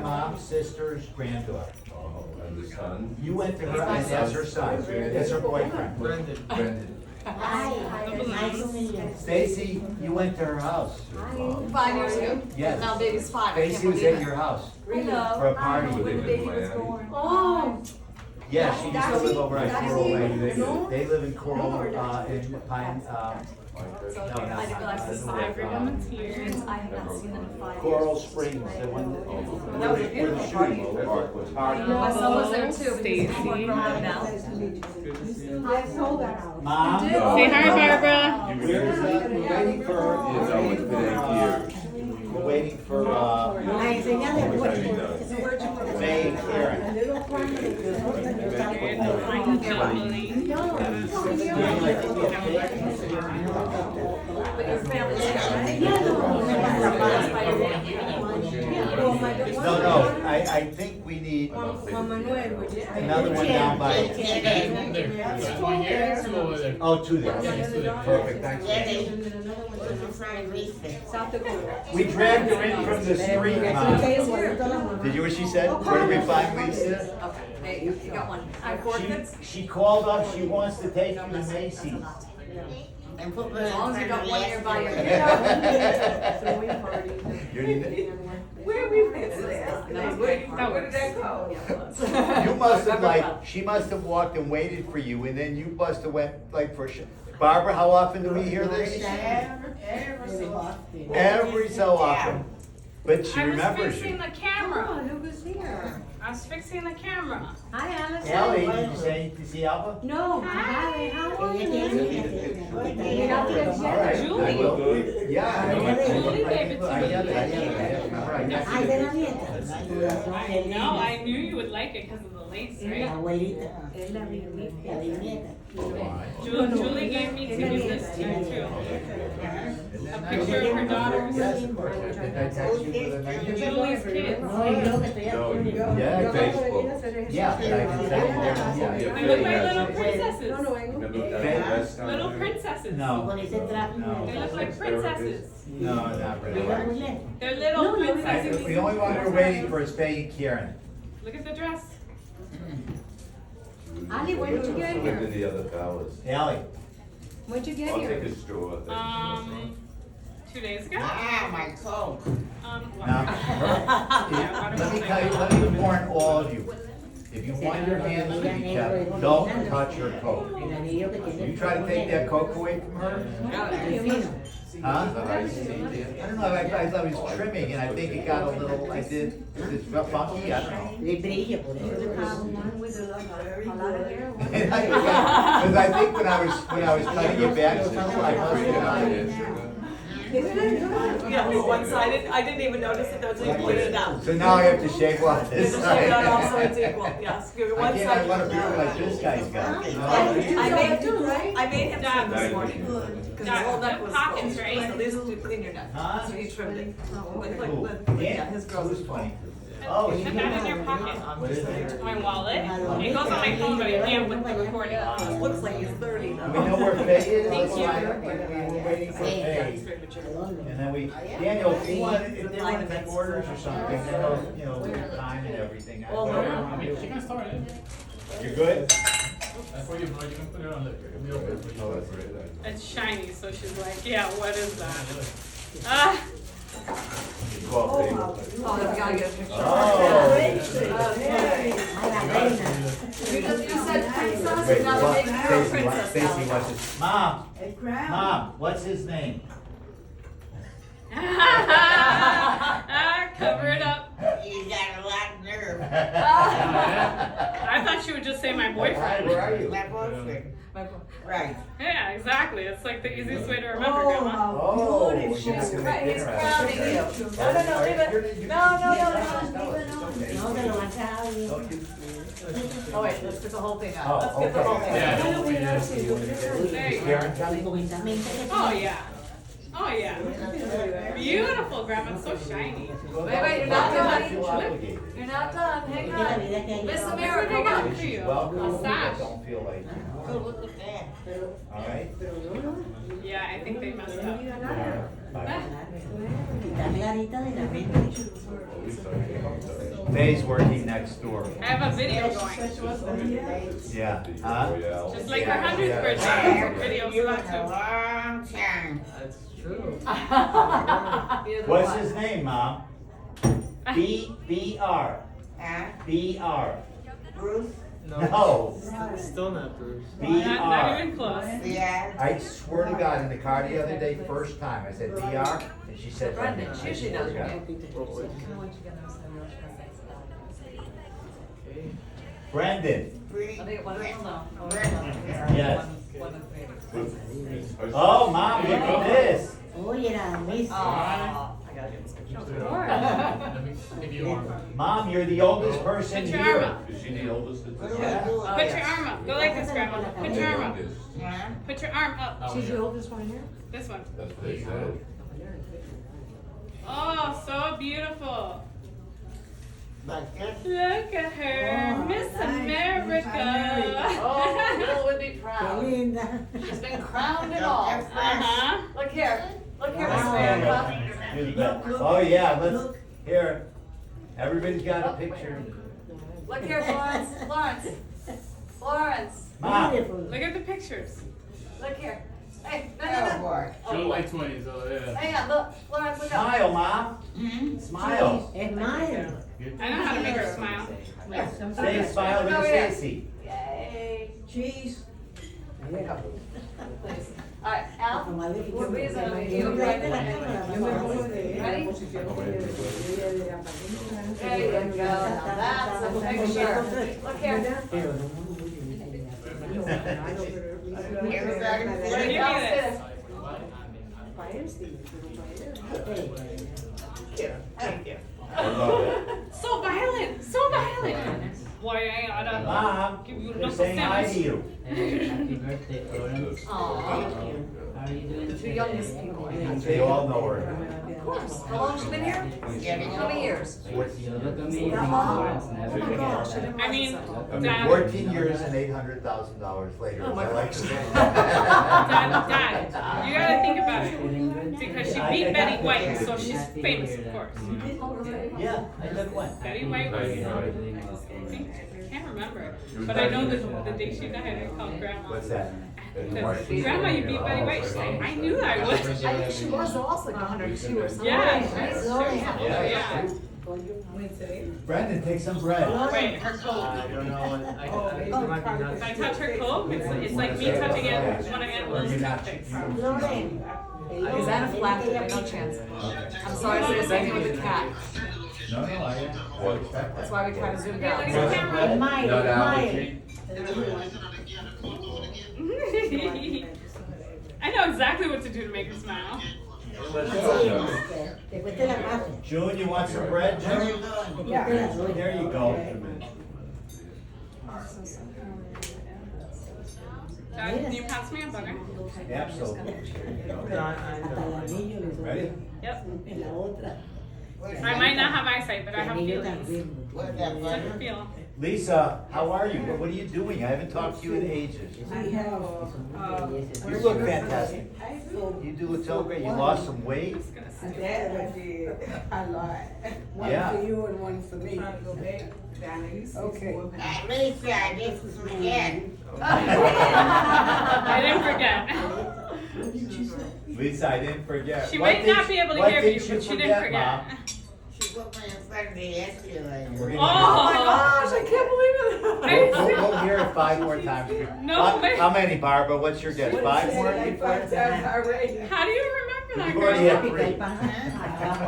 my mom's sister's granddaughter. And the son? You went to her, and that's her son, that's her boyfriend. Brendan. Stacy, you went to her house. 5 years ago. Yes. Now baby's 5. Stacy was at your house Hello. for a party. When the baby was born. Oh. Yeah, she used to live over at Coral Lake. They live in Coral, in Pine, So no, I not didn't realize this Pine, five volunteers. I have not seen them in 5 years. Coral Springs, the one that, That was a where the beautiful shooting was. My son was there too. Stacy. Mom? Say hi, Barbara. We're waiting for, It's always been 8 years. we're waiting for, May and Karen. But your family's here, No, I think we need another one down by. Oh, two there. Perfect, thanks. We dragged her in from the street, Mom. Did you hear what she said? Where did we find Lisa? Okay, hey, you got one. I have 4 kids. She called up, she wants to take you to Macy's. As long as you got one nearby your Where we went today? Where did that go? You must have she must have walked and waited for you, and then you must have went for Barbara, how often do we hear this? Every so often. But she remembers I was fixing you. the camera. Who was here? I was fixing the camera. Hi, Alice. Ellie, did you say to see Alba? No, hi, how are you? All right. Julie. I will. Yeah. Julie gave it to I me. get it. Remember, I got you. I know, I knew you would like it because of the lace, right? Julie gave me to give this to you too. A picture of her daughters. Yes, of course. Did I text you with a message? Julie's kids. Yeah, Facebook. Yeah, but I can send you there. They look like little princesses. Remember that last time? Little princesses. No. They look like princesses. No, not really. They're little princesses. The only one we're waiting for is Faye and Kieran. Look at the dress. Ali, when did you get Went here? to the other fellas. Allie. When'd you get I'll here? take a straw. 2 days ago. my coat. Now, let me tell you, let me warn all of you. If you want your hands to be kept, don't touch her coat. You try to take that coat away from her, huh? I don't know, I thought it was trimming and I think it got a little, it's funky, I don't know. Because I think when I was cutting it back, I must have. Yeah, one-sided. I didn't even notice it, though, until you pointed it out. So now I have to shave off There's this a shade on all side. sides equal, yes. Give it I one can't, I want a side. beard like this guy's got. you know? I made him trim this morning. Because his whole neck was Pockets, full. right? So these to clean your neck. Huh? So he trimmed it. Cool. Yeah, his girl's Who's is funny? Oh, Put she that in your pocket. What is it? My wallet. It goes on my phone, but I can't with the recording. Yeah, looks like he's 30 We now. know where Faye is. Thank you. We're waiting for Faye. And then Daniel, if they want to take orders or something, they know, you know, the time and everything. Whatever you wanna do. She can start it. You're good? Before you know it, you can put it on the, it'll be open for you. Oh, that's right. It's shiny, so she's like, yeah, what is that? Ah, You call Faye. Oh, we gotta get a picture. Oh. You said princess, Wait, you gotta what? make her a Stacy, princess Stacy, now. what's his? Mom, what's his name? cover it up. You got a lot of nerve. I thought she would just say my boyfriend. Where are you? My boyfriend. Right. Yeah, exactly. It's like the easiest way to remember, Grandma. Oh, she's gonna make dinner He's out crowning of you. it. No, leave it. Oh, wait, let's get the whole thing out. Let's get the whole thing Yeah, out. don't be nasty. There you go. Oh, yeah. Oh, yeah. Beautiful, Grandma. It's so shiny. Wait, you're not done. Feel obligated. You're not done. Hang on. Miss Look America, what I got come for you. Welcome. A sash. Don't feel like, Look at that. all right? Yeah, I think they messed up. Bye. We started. Faye's working next door. I have a video going. Yeah. Huh? Just like her 100th birthday. Videos You about in a too. long time. That's true. What's his name, Mom? B.R. Huh? B.R. Bruce? No. Still not Bruce. Not B.R. even close. Yeah. I swear to God, in the car the other day, first time, I said B.R. and she said Brendan. She usually knows your name. Brendan. Yes. Yes. Oh, Mom, look at this. Oye, era Miss. Let me give you arm. Mom, you're the oldest person Put your arm here. up. Is she the oldest? What do we do? Put your arm up. Go like this, Grandma. Put your arm up. Huh? Put your arm up. Oh, She's yeah. the oldest one here? This one. That's what they said. Oh, so beautiful. Like this? Look at her. Oh, Miss nice. America. Oh, Bill would be Qué proud. linda. She's been crowned and all. That's fresh. Uh-huh. Look here. Look here, Miss Wow. America. Oh, yeah, let's, here. Everybody's got a picture. Look here, Florence. Florence. Florence. Mom, Beautiful. Look at the pictures. Look here. Hey, no, Oh, no, no. boy. She look like 20s, oh yeah. Hang on, look. Florence, look up. smile, Mom. Hmm? Smile. Es mine. I know how to make her smile. Say a smile Look to over here. Stacy. Yay. Cheese. Please. All right, Al. What reason are you Yo right me Ready? Ready? There you go. Now that's a picture. Look here. Everybody Give sit me down. this. I love it. So violent. So violent. Boy, I oughta Mom, give you a they're knuckle saying hi to sandwich. you. Happy birthday, Florence. Aw. How are you doing The two today? youngest people. They all know her. Of course. How long has she been here? How many years? You look amazing, Florence. Never forget that. I mean, I mean, Dad, 14 years and $800,000 later, as I like to say. Dad, you gotta think about it. Feeling good? Because she beat Betty White, so she's famous, of course. Yeah, I took one. Betty White was, I can't remember, but I know the day she died, I called Grandma. What's that? Because, Grandma, you beat Betty White. She's like, I knew I would. I think she was also like 102 or something. Yeah. Yeah. Brendan, take some bread. Wait, her coat. I don't know, I might be If I nuts. touch her coat, it's like me touching it when I get Or Will's you're not- cupcakes. Loren. Is that a flat? No chance. I'm sorry, I said something with the cat. No, I That's why we try to zoom Hey, down. look at the camera. Mine, Not mine. I know exactly what to do to make her smile. Te cueste la mano. June, you want some bread, What you June? doing? There you go. Dad, can you pass me a butter? Absolutely. Hasta el anillo le Ready? Yep. En la otra. I might not have eyesight, but I El have anillo feelings. también. What's that, I buddy? can feel. Lisa, how are you? What are you doing? I haven't talked to you in ages. You look fantastic. You do look so great. You lost some weight? That I did a lot. One Yeah. for you and one for me. Okay. At least I didn't forget. I didn't forget. Lisa, I didn't forget. She What might did not be able to what hear did you, but she didn't forget. Mom? She put me in front of the escalator. We're gonna- Oh my Gosh, I can't believe We'll hear it 5 more times. No way. How many, Barbara? What's your guess? 5 more? Like 5 times already. How do you remember that, You've already had girl? 3.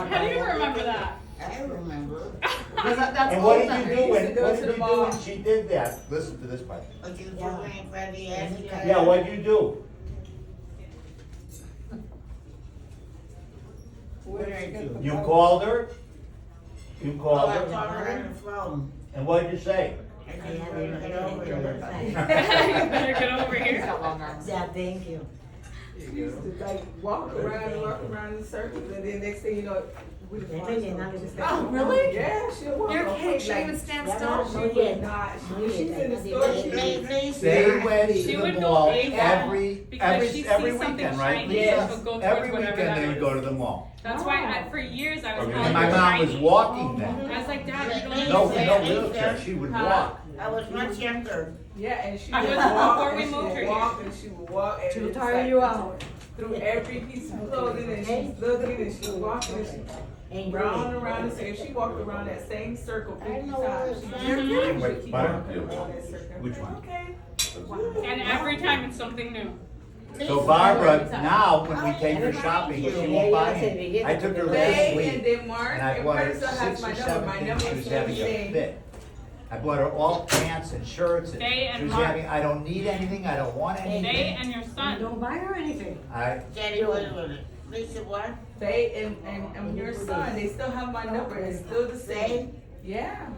How do you remember that? I remember. Because that's And what old did memory. you do when, used to go what to did the you do mall. when she did that? Listen to this part. But you put me in front of the escalator. Yeah, what'd you do? What did I do? You called her? You Oh, called I her? called her on the phone. And what'd you say? I said, "You better get over here." You better get over He's here. got long arms. Yeah, thank you. She used to like walk around in circles, and then next thing you know, we Déjame find llenarle something. ese Oh, really? Yeah, she'll walk. You're on kidding? foot She like- would stand Ya still? no, She no would yet. not. No She's yet. in the Ay, store. Lisa. They went She to the would go mall AWOL every because she every sees something weekend, right? shiny, Lisa? she'll go towards Every whatever weekend that they would is. go to the mall. That's why for years I was Okay. calling And her my mom was shiny. walking then. I was like, Dad, you don't No, used to no have wheelchair, these, she would Huh? walk. I was much younger. Yeah, and she I would was walk, before we and she moved would her walk, and she would walk, and She'll it's tire like you out. through every piece of clothing, and she's looking, and she's walking, and she's And round and round, and so if she walked around that same circle 50 times, she You're would Wait, keep butter? walking around that circle. Which one? Okay. And every time it's something new. So Barbara, now when we take her shopping, she won't buy anything. I took her last They week and then Mark, and I and bought her Mark still has 6 my or number, 7 my things number she is was still the having a same. fit. I bought her all pants and shirts and They and she was Mark. having, I don't need anything, I don't want They anything. and your son. Don't buy her anything. Daddy, wait a minute. Lisa, what? They and your son, they still have my number, it's still the same. Yeah.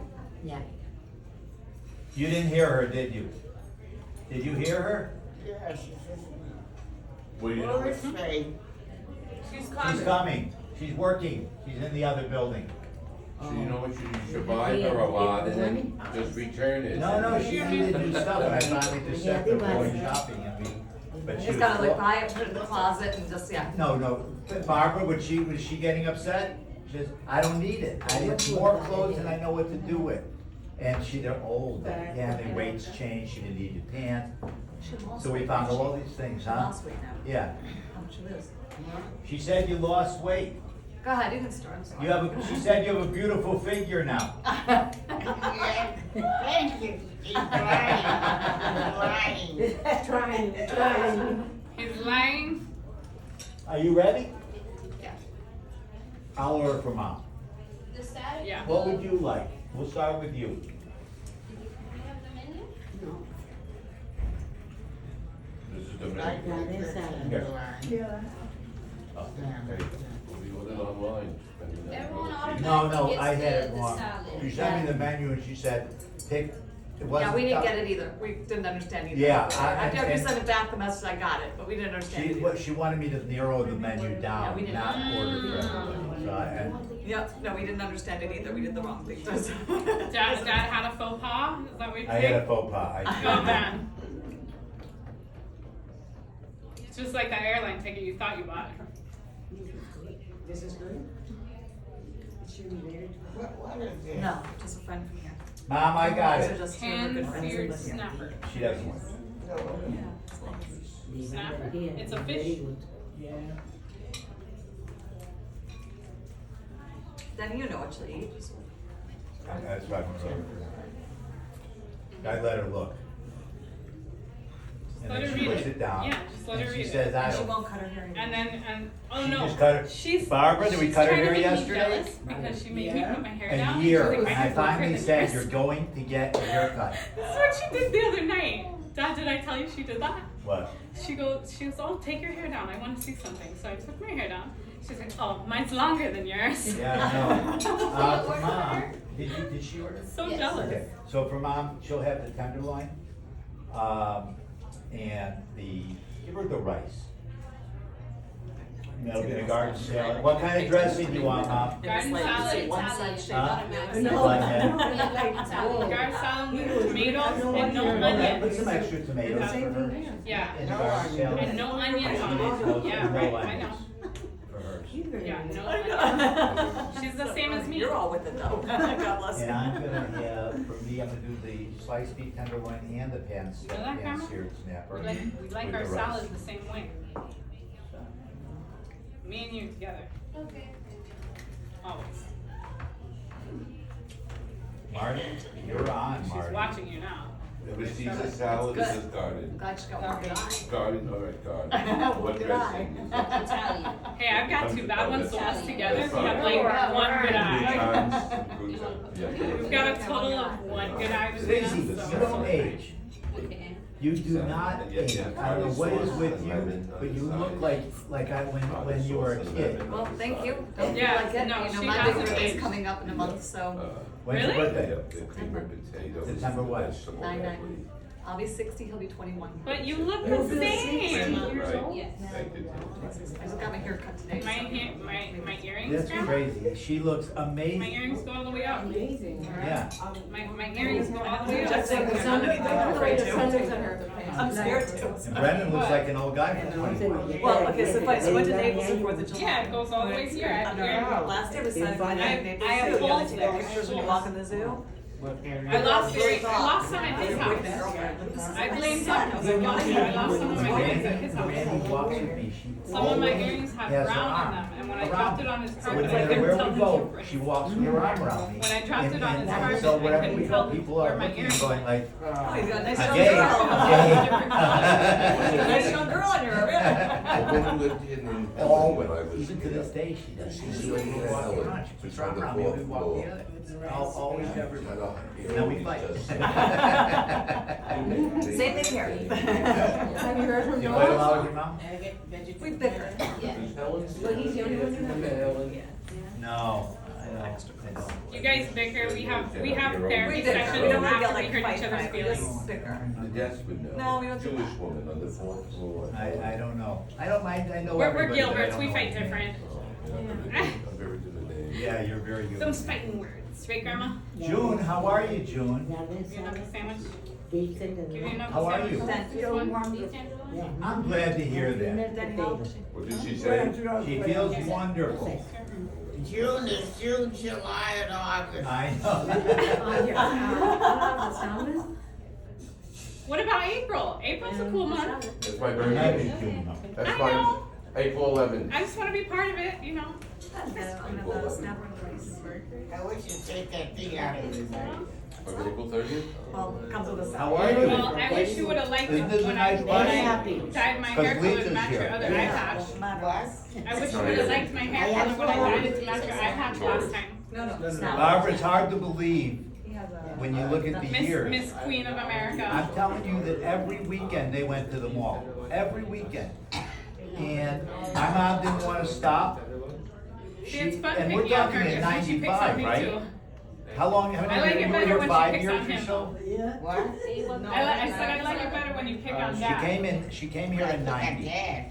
Yeah. You didn't hear her, did you? Did you hear her? Yeah, she says, Well, you know, where is Faye? She's She's coming. coming, she's working, she's in the other building. so you know what, you should buy her a lot and then just return it. No, she needed new stuff and I finally just sent her going shopping and but she Just was. gotta like buy it, put it in the closet and just, yeah. No, Barbara, was she getting upset? She says, I don't need it, I need more clothes than I know what to do with. And they're old, yeah, their weights changed, she didn't need your pants. She lost So we weight. found all these things, She huh? lost weight now. Yeah, How much it is. she said you lost weight. Go ahead, you can start, I'm sorry. You have she said you have a beautiful figure now. Yeah, thank you. He's lying. He's lying. Trying. He's lying. Are you ready? Yeah. I'll order for mom. The static? Yeah. What would you like? We'll start with you. We have the menu? This is the Like menu. that is Here. Yeah. Oh, there you go. We ordered online. Everyone No, automatically I had gets it the wrong. salad. She sent me the menu and she said, pick, it wasn't. Yeah, we didn't tough. get it either. We didn't understand either. Yeah, After you and- sent it back, the message, I got it, but we didn't understand it either. She wanted me to narrow the menu down, we didn't. not order for everybody. So Yep, no, we didn't understand it either. We did the wrong thing. Dad had a faux pas? Is that what you're I had saying? a faux pas. Oh, man. It's just like that airline ticket you thought you bought. This is good? Is she related? What is this? No, just a friend from here. Mom, I got These are it. just two good friends Pan-seared that live here. snapper. She doesn't want it. Yeah. Snapper? It's a fish. Yeah. Then you know what you'll eat. That's right. I let her look. And Let then her she read puts it. it down. Yeah, just let her And read she it. says, I And she don't. won't cut her hair. Oh She no. just cut her- She's Barbara, did we she's cut her trying to hair make me yesterday? jealous because she made me put my hair down. A year, She's and like, I can work her finally the said, dress. you're going to get a haircut. This is what she did the other night. Dad, did I tell you she did that? What? She goes, oh, take your hair down. I want to see something. So I took my hair down. She's like, oh, mine's longer than yours. Yeah, I know. Order For for mom, her? did she order? So Yes. jealous. Okay, so for mom, she'll have the tenderloin, and give her the rice. And that'll be the garden salad. What kind of dressing do you want, Mom? Garden It's like salad. one side shape. Huh? No, Like I that. don't like that. Garden salad with tomatoes and no Put onions. some extra tomatoes for her Yeah. in the garden salad. And no onions on it. Yeah, No right. I know. onions for hers. Yeah, no onions. She's the same as me. You're all with it though. God bless you. And I'm gonna have, for me, I'm gonna do the sliced beef tenderloin and the that, Grandma? pan-seared snapper. We like with our the rice. salad the same way. Me and you together. Okay. Always. Marty, you're on, She's Marty. watching you now. If it's Caesar salad, it's just garden. Glad you got one good eye. Garden, all right, garden. One What good eye. dressing? Italian. Hey, I've got two bad ones, so us together, we That's have fine. like one good eye. Croutons, yeah. We've got a total of one good eye between Stacy, us, you so. don't age. Okay. You do not age. I don't know what is with you, but you look like when you were a kid. Well, thank you. Don't Yeah, feel like it. no, You know, she my has big her birthday's age. coming up in a month, so When's your Really? birthday? September what? 9/9. I'll be 60, he'll be 21. But you look You'll the be same. Right. Yes. Thank you. I just got my hair cut today. My earrings, That's Grandma? crazy. She looks My amazing. earrings go all the way up. Amazing. Yeah. My earrings go all the way up. Just like the Sun, sun. I like the way the sun is on her. I'm scared too. And Brendan looks like an old guy from 21. Well, okay, so if I went to Naples for 4th of July. Yeah, it goes all the way here. I know, last year we decided to go to Naples I have Zoo, you know, they full- take pictures when you walk in the zoo. I lost some at his house. I blame him. I lost some of my earrings at his house. Randy walks with me, she Some of my always earrings have has her brown arm on them, and when I around dropped me. it on his So carpet, I whenever couldn't tell we the go, difference. she walks with her arm around me. When I dropped it on his And carpet, so I wherever couldn't we tell go, people where are my looking earrings going were. like, Oh, you got a nice I'm young gay, girl. I'm gay. Nice young girl in your A woman lived in Always, when I was even to this day, she does. She's She living doesn't in walk Ellen. around, she puts She's her arm on the around me, we fourth walk floor. together. I'll always have her. And Now we fight. Same thing here. Have you heard from You Noah? fight a lot with your mom? We bicker. But he's the only one who has. No, I don't. You guys bicker, we have We therapy bicker, sessions we don't really after get we like hurt fight, each other's fight, we feelings. just bicker. The desk would No, know. we don't do Jewish that. woman on the 4th floor. I don't know. I don't mind, I know We're everybody, but I Gilberts, don't we know fight anything. different. I'm very good at names. Yeah, you're very good. Those fighting words, right, Grandma? June, how are you, June? Give you another sandwich? Give you another How are sandwich? you? This one? I'm glad to hear that. Danny, how old is she? What did she say? She feels wonderful. June is June, July, and August. I know. What about April? April's a cool month. That's my Happy birthday. June. That's I my know. April 11th. I just wanna be part of it, you know? I'm gonna snap her face. I wish you'd take that thing out of his eye. Of April 30th? Well, it comes with a. How are you? Well, I wish you would've liked Isn't it this a when I nice bunch? dyed my hair color Lisa's to match your here. other eye patch. What? I wish you would've liked my hair color when I dyed it to match your eye patch last time. No, snap. Barbara, it's hard to believe He has a. when you look at the years. Miss Queen of America. I'm telling you that every weekend they went to the mall. Every weekend. And my mom didn't want to stop. See, it's fun And we're picking on talking her, in because she picks on 95, me right? too. How long, how I like many, it you were better here when she 5 picks years on or him. so? What? I said I like it better when you pick on Dad. She came here in 90. Yeah.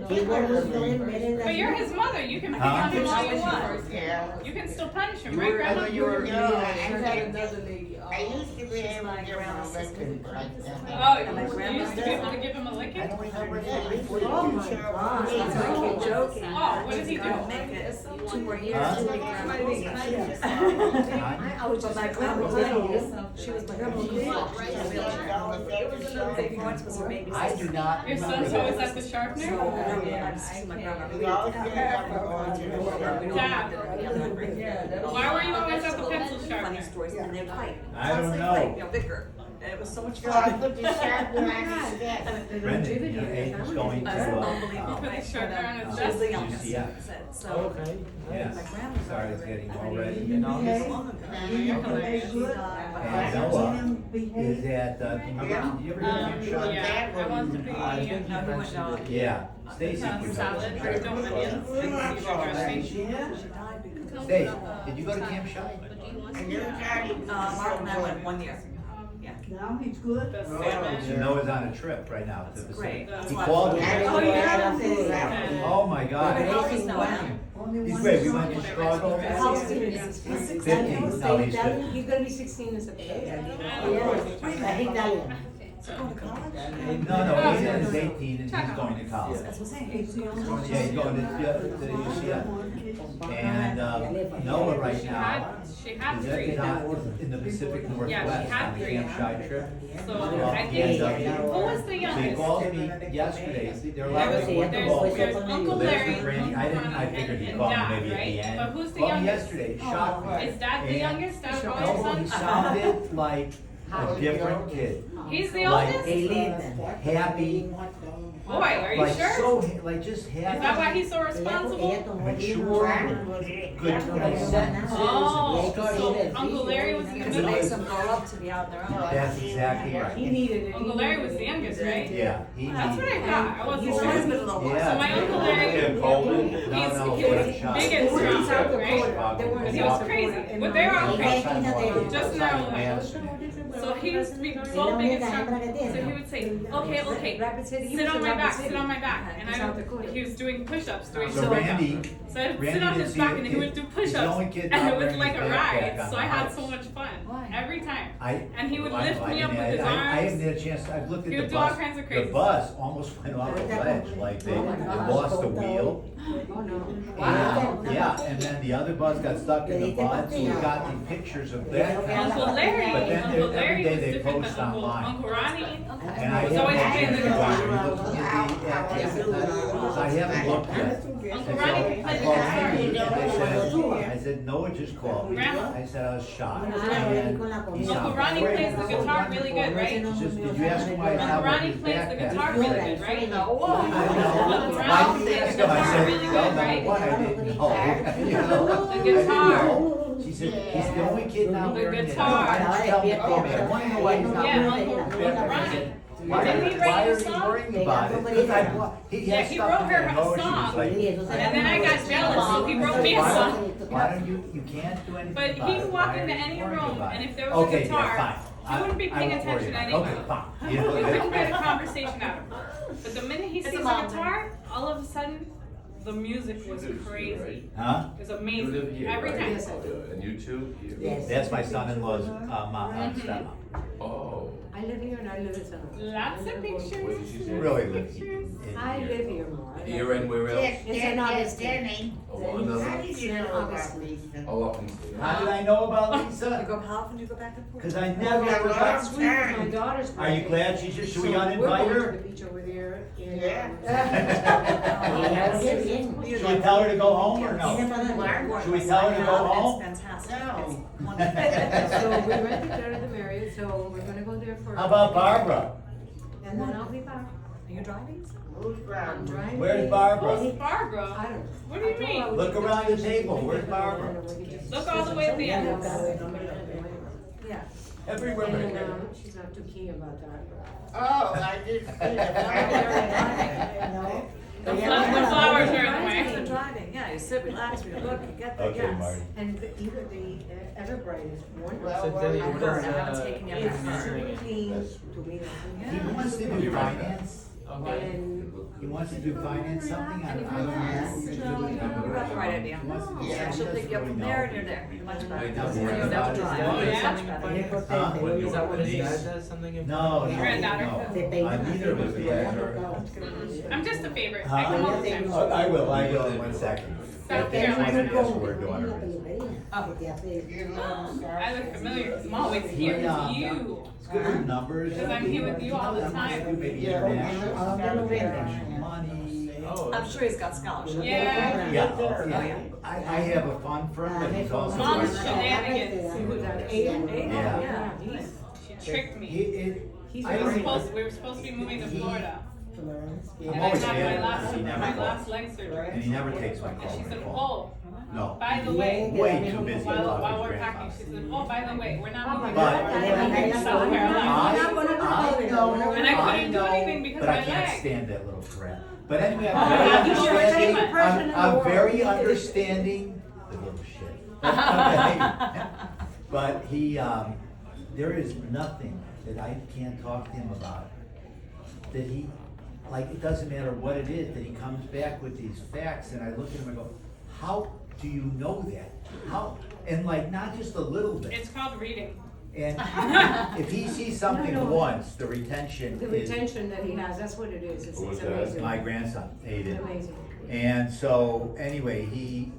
He was But you're his mother, you can pick Huh? on him all you want. Yeah. You can still punish him, You right, were, I Grandma? thought you were, No, I had had another lady. I used to be able to give him a licking like that. Oh, you used to be able to give him a I licking? don't remember Yeah, it before you. Oh my God. That's why I keep joking. Oh, what does he do? Make it 2 more years. Huh? to make grandma. I was But my grandma, she was my grandma. Florence was her baby I sister. do not Your remember son's always that. at the sharpener? I just see my grandma. We always get up and go to the work. Dad, why were you always at the pencil Funny sharpener? stories, and they'd fight. I don't Constantly know. fight, you know, bicker. And it was so much So I fun. put the sharpener on his desk. Brendan, your age is going to, Unbelievable. Put the sugar on his She was the desk? youngest, Yeah. so. Okay. yes, My grandma. sorry, it's getting all ready. And Noah And Noah is at, did you ever hear of Camp Shot? Yeah, I want to be, No, he went down. Yeah, Stacy put salad, that. or don't onions, and you should dress me. She died because. Stacy, did you go to Camp Shot? And you tried Mark and I went 1 year. Yeah. Now he's good. The So salmon. Noah's on a trip right now to the Great. Pacific. That's He why- called me. Oh, yeah. Oh my God. How old is Noah? He's great, we went to Chicago. How old is he? 15, no, he's 15. He's gonna be 16 in September. Yeah. I hate that. So going to college? No, he's in his 18 and he's going to college. That's what I'm saying. Yeah, he's going to UCF. And Noah right now She had is three. in the Pacific Northwest had on the three. Camp Shot trip. So I think, who was the So he youngest? called me yesterday, they're allowed to There's, work the ball. there's Uncle Larry, Randy, I figured he'd and call me Dad, maybe at the right? end. But who's the Called me youngest? yesterday, shocked me. Is Dad the And- youngest? Dad, your No, he son? sounded like a different kid. He's the Like oldest? happy, Boy, are you like sure? so, like just Is that happy, why he's so responsible? mature, good sentences. Oh, so Uncle Larry was in the Because it middle? makes them grow up to be out on their own. That's exactly He right. needed it. Uncle Larry was the youngest, right? Yeah, he. That's what I thought, I wasn't He's sure. always been a little wild. Yeah. So my Uncle Larry, Tim Coleman? he's, No, he was Shot. big and strong, South right? Dakota. They were in But he was South crazy, Dakota. but they were all crazy. Just Just in their own way. way. So he used to be so big and strong, so he would say, okay, sit on my back, sit on my back, and he was doing push-ups, doing So yoga. Randy, So I'd Randy sit on didn't his see back the and he kid. would do He's push-ups, the only kid and not it was wearing like his a backpack ride. on So the I had house. so much fun Why? every time. I. And he would I lift know, me I up with didn't- his I haven't arms. had a chance, I've looked at He the would do all bus, kinds of the crazy bus almost went off the ledge, like they lost the wheel. Oh, no. And, yeah, and then the other bus got stuck in the mud, so we got the pictures of that. Uncle Larry, But then Uncle every Larry day was they different post than Uncle online. Ronnie. And I was always playing the guitar. I haven't looked yet. Uncle And Ronnie so could I play the called guitar. Randy, and I said, Noah just called me. Grandma. I said I was shocked. And he Uncle sounded Ronnie great. plays the So guitar really good, right? He says, did you ask him why he's not Uncle wearing Ronnie his plays the backpack? guitar really good, right? I Uncle know. Ronnie plays the I guitar said, really well, good, number right? one, I didn't know. You know, The I didn't guitar. know. She said, he's the only kid now The wearing it. guitar. I tell me, oh man, I want to know why he's not Yeah, wearing Uncle it. Ronnie. Why, Didn't he why write are a you song? worrying about it? Because he Yeah, has he stuff wrote in her there, a no, she song. was like, And then I got jealous, so he wrote me a why song. don't- Why don't you can't do anything But about he it. would walk Why into are you any worrying room, about and it? if there was a Okay, guitar, yeah, fine. he wouldn't be I paying won't worry attention about it. anyway. Okay, fine. We You know, couldn't get a conversation out of him. But the minute he It's sees a a mountain. guitar, all of a sudden, the music was crazy. Huh? It was amazing. Every time. And you too? Here? Yes. That's my son-in-law's, mom, stepmom. Oh. I live here and I live in San Jose. Lots of What pictures. did she say? Really live Pictures. in I here. live here more. Here and where else? It's an Denny. Oh, another. How did you know about Lisa? Oh, up in Steve. How did I know about You Lisa? go, how often do you go back and forth? Because I never Yeah, ever well, got. Sweet, my daughter's. Are you glad she's here? Should we So we're uninvite going to her? the beach over there in. Should we tell her to go home or no? Should we tell her to go home? It's fantastic. No. It's So we rented there to the Marriott, so we're gonna go there for. How about Barbara? And then I'll be back. Are you driving? Who's I'm driving? driving. Where's Barbara? Who's I Barbara? don't know. What do you mean? Look around the table. Where's Barbara? Look all the way at the end. Yeah. Everywhere. And she's not too keen about that. Oh, I did see that. The flowers are in the After way. driving, yeah, you sit, relax, you look, you get there, Okay, yes. Marty. And either the Everbright is wonderful. Well, So Denny, I what heard, is, I haven't taken yet. It's Yeah. super clean to be He wants to do finance. Okay. And He wants to do finance something. I don't know. You got the right idea. He wants to do Yeah, she'll pick you up from there and you're there. You're much better. Right now, You we're don't have to about drive. it. It's Yeah. much better. Huh? Is that what his dad does, something in No, no, Granddaughter. no. Neither of us do that. I'm just a favorite. Huh? I come all the time. Oh, I will in 1 second. South That's one Carolina. of the best we're doing. You know, I look familiar because I'm always here with you. It's good with numbers. Because I'm here with you all the He time. wants to do maybe international, international money. Oh, I'm sure he's got scholarships. Yeah. Yeah, I have a fun friend, but he's also. Mom's shenanigans. He was at eight. Yeah. Yeah, he's. She tricked me. He's I very. We were supposed to be moving to Florida. I'm And I always had mad my because he never my calls. last leg surgery. And he never takes my And call. she said, oh, No. by the way, Way too busy to while talk we're to his packing, she grandma. said, oh, by the way, we're not moving to But- Florida, we're moving to South Carolina. I know, And I couldn't do anything because but I my can't leg. stand that little crap. But anyway, You I'm should very say understanding, it. I'm very understanding the little shit. Okay. But he, there is nothing that I can't talk to him about, that he, like, it doesn't matter what it is, that he comes back with these facts, and I look at him and go, how do you know that? How, and like, not just a little bit. It's called reading. And if he sees something once, the retention The is, retention that he has, that's what it is. It's What was that? amazing. my grandson, Aiden. Amazing. And so, anyway, he,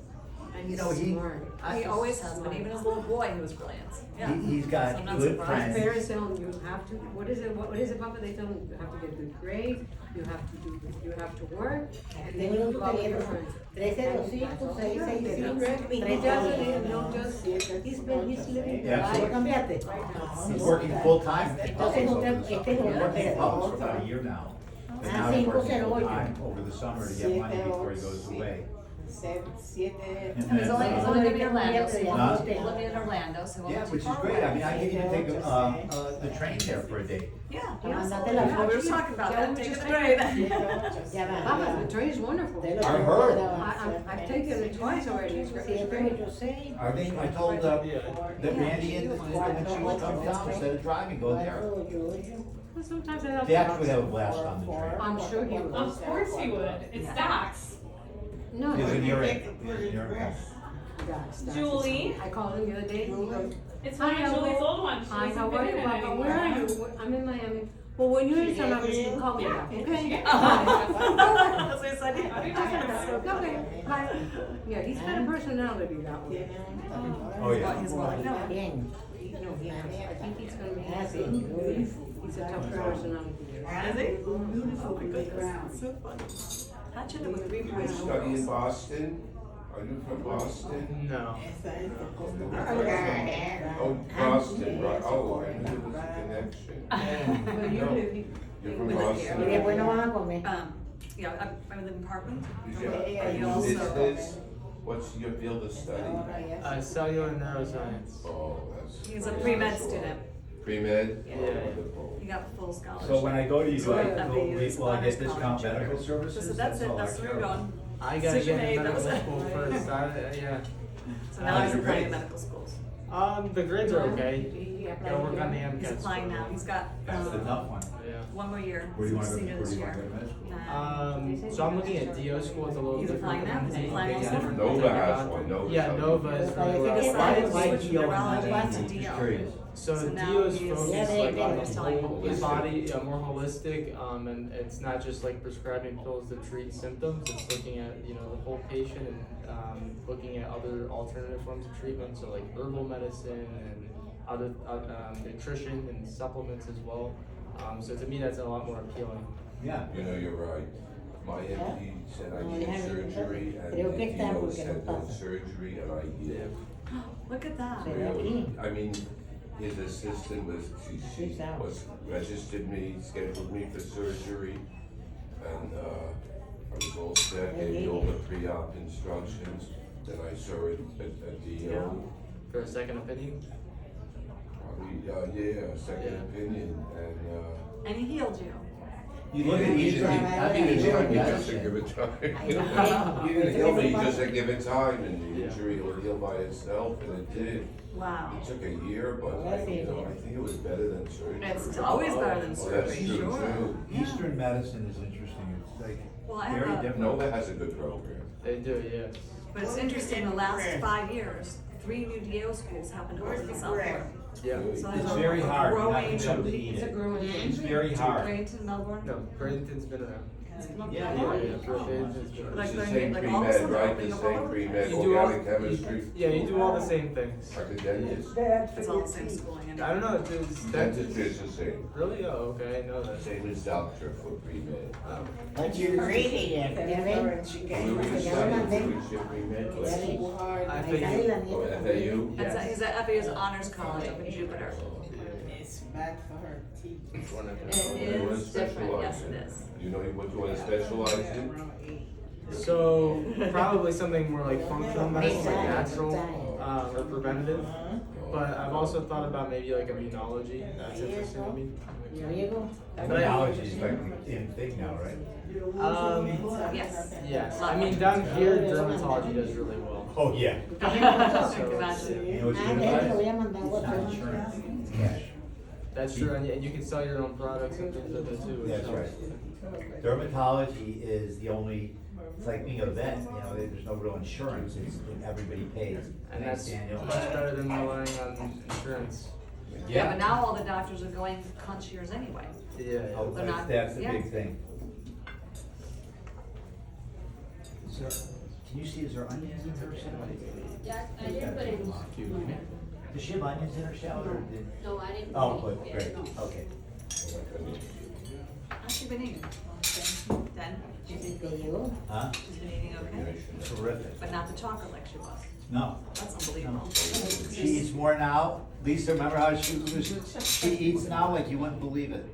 And you he's know, he, smart. He always has, but even as a little boy, he was brilliant. Yeah. he's got So I'm not good surprised. friends. Parents tell him you have to, what is it, Papa? They tell him you have to get good grades, you have to work, and then you follow your friends. He doesn't, he's living the Yeah, life. He's working full-time at Publix. He's working at Publix for about a year now. And now he's working full-time over the summer to get money before he goes away. And He's then, only living in Orlando, so Huh? he's living in Orlando, so. yeah, which is great. I mean, I could even take the train there for a day. Yeah, Mándate yeah, la we were foto. talking about Ya that, we taking just the train. Papa, the train is wonderful. I heard. I've taken it twice already. It's great. Are they, I told, that Randy and she will come down instead of driving, go there. Well, sometimes I have. Dax would have a blast on the train. I'm sure he will. Of course he would. It's Dax. No. He's in your end. He's in your end. That's Julie? I called him the other day, he goes, It's Hi, one of Julie's Uncle. old ones. She hi, doesn't how fit are in you, it Papa? Where are anymore. you? I'm in Miami. Well, when you're in town, obviously call me back, okay? Yeah. That's what I said. Okay, hi. Yeah, he's got a personality, that way. Oh, yeah. His wife. No, he has. I think he's gonna be happy. He's a tough personality. Is he? Oh my goodness. So funny. That should have been 3 You points. study in Boston? Are you from Boston? No. Oh, Boston, right, oh, I knew there was a connection. But you No. live, You're from We live Boston? here. Yeah, I live in Parkland. Yeah, are He you also- business? What's your field of study? Cellular neuroscience. Oh, that's. He's a pre-med student. Pre-med? Yeah. Oh, wonderful. He got full scholarship. So when I go to you, So will that they use I honors get discount college. medical So services? that's it, all I that's where care you're about. going. I gotta Decision get made, into that was medical it. school first. Yeah. So now he's your applying to grades? medical schools. The grades are okay. Gotta work on the He's MCAT applying score. now. He's got That's the tough one. Yeah. one more year. Where do you He's want a to go, senior where do this you want to year. go to med school? So I'm looking at DO school. It's a little He's different. applying now. He's than applying the also. different Nova thing has about- one, Nova's Yeah, something. Nova is really He well. decided to Why switch from DO and neurology not to AD? Just DO. curious. So So now DO is he is- focused Yeah, like on was the telling whole me. body, more holistic, and it's not just like prescribing pills to treat symptoms. It's looking at the whole patient and looking at other alternative forms of treatment, so like herbal medicine and other nutrition and supplements as well. So to me, that's a lot more appealing. Yeah. You know, you're right. My MD said I needed yeah, surgery, and creo the que está DO porque said no no pasa. surgery, and I did. Look at that. Really, I mean, his assistant was, she Six hours. was, registered me, scheduled me for surgery, and, I was all set, gave me all the pre-op instructions, then I saw it at DO, For a second opinion. probably, yeah, second Yeah. opinion, and, And he healed you. You look at he Eastern, didn't- I he mean, didn't Eastern heal me just to medicine. give it time. He didn't heal me just to give it time, and the Yeah. injury will heal by itself, and it did. Wow. It took a year, but I think it was better than surgery. It's always better than Oh, that's surgery, true, sure. too. Eastern medicine is interesting. It's like Well, I have very a- different. Nova has a good program. They do, yeah. But it's interesting, the last 5 years, 3 new DO schools happened to open in South Florida. Yeah. So It's there's a very hard not growing- to be able to eat it's a it. growing It's thing. very hard. Bradenton, Melbourne. No, Bradenton's been around. Yeah, Bradenton's been around. Like It's the they're same like all of a pre-med, sudden right? opening The up all same over. pre-med, You do all, organic chemistry. yeah, you do all the same things. Like the dentist. It's all the same schooling anyway. I don't know, there's Dentist is the same. Really? Oh, okay, I know that. Same as doctor for pre-med. Oh. But you're reading it, ya ven. We were Se llama studying, Mandel. we should pre-med Ya classes. ven. I Ahí think sale la Oh, nieta. FAU? It's he's at FAU's Honors College up in Jupiter. It's bad for her teeth. one of them. It You wanna is different, specialize yes in? it is. You know what you wanna specialize in? So probably something more like functional medicine, like natural, or preventative. But I've also thought about maybe like immunology. That's interesting to me. Riego. Immunology is like in thing now, right? Yes. Yes. I mean, down here, dermatology does really well. Oh, yeah. I can imagine. You know what's Ah, good de about él lo voy it? a mandar It's not otro. insurance, it's cash. That's true, and you can sell your own products and things like that too. which That's helps. right. Dermatology is the only, it's like being a vet, there's no real insurance, it's, everybody pays. And Thanks, that's Daniel. much better than relying on insurance. Yeah, but now all the doctors are going concierge anyway. Yeah. Oh, They're not- that's the yeah. big thing. Is there, can you see, is there onions in her salad? Yeah, I didn't put it, Does she have onions in her salad or did? no, I didn't. Oh, put good, it. great, No. okay. How's she been eating? Then, ¿Te llegó? Huh? she's been eating okay, Terrific. but not the chocolate like she was. No. That's unbelievable. She eats more now. Lisa, remember how she eats now like you wouldn't believe it.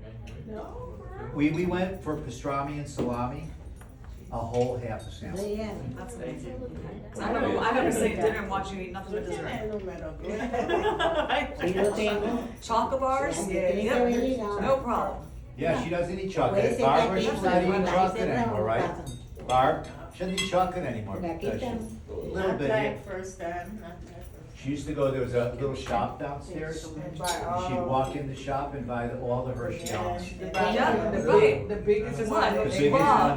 No. We went for pastrami and salami, a whole half a sandwich. Yeah. That's amazing. 'Cause I remember sitting at dinner and watching you eat nothing but dessert. Sí lo tengo. Chocolate bars? Yep, no problem. Yeah, she doesn't eat Puede chocolate. ser Barbara, que she's aquí, not eating cuando chocolate ahí anymore, right? Barb, she doesn't eat chocolate anymore. Aquí does she? están. A little bit, yeah. first time, She used to go, there was a little shop downstairs, and she'd walk in the shop and buy all the Hershey almonds. The biggest one. The biggest one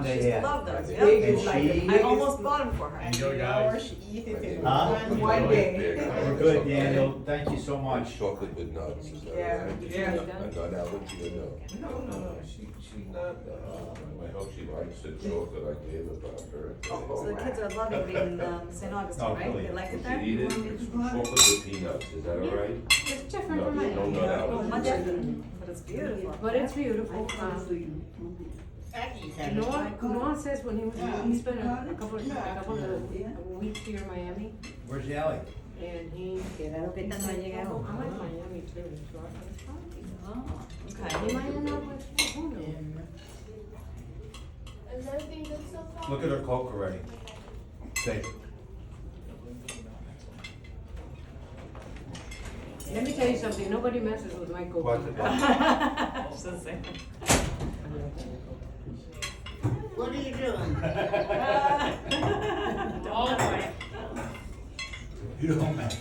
they She had. loved those, The yep. biggest, And like the she- I almost bought them for her. And your guys, She eat it in Huh? One day. we're good, Daniel, thank you so Much much. chocolate with nuts, is that Yeah, right? yeah. A nut allergy or no? No, she loved I hope she likes the chocolate I gave about her. So the kids are loving being in St. Augustine, Oh, right? really? They like it She there? eat it, it's chocolate with peanuts, is that all right? It's different No, from mine. no nut Oh, much allergy. different, but it's beautiful. But it's beautiful. Aggies have it. Noah says when he spent a couple of weeks here in Miami, Where's Ally? and he. Quedaron que esta no ha llegado. I like Miami too, so Oh, he okay. might end up with, who knows? Is everything good so far? Look at her Coke already. Say, Let me tell you something, nobody messes with my Coke. what's it about? Just the same. What are you doing? Oh, boy. You don't mess.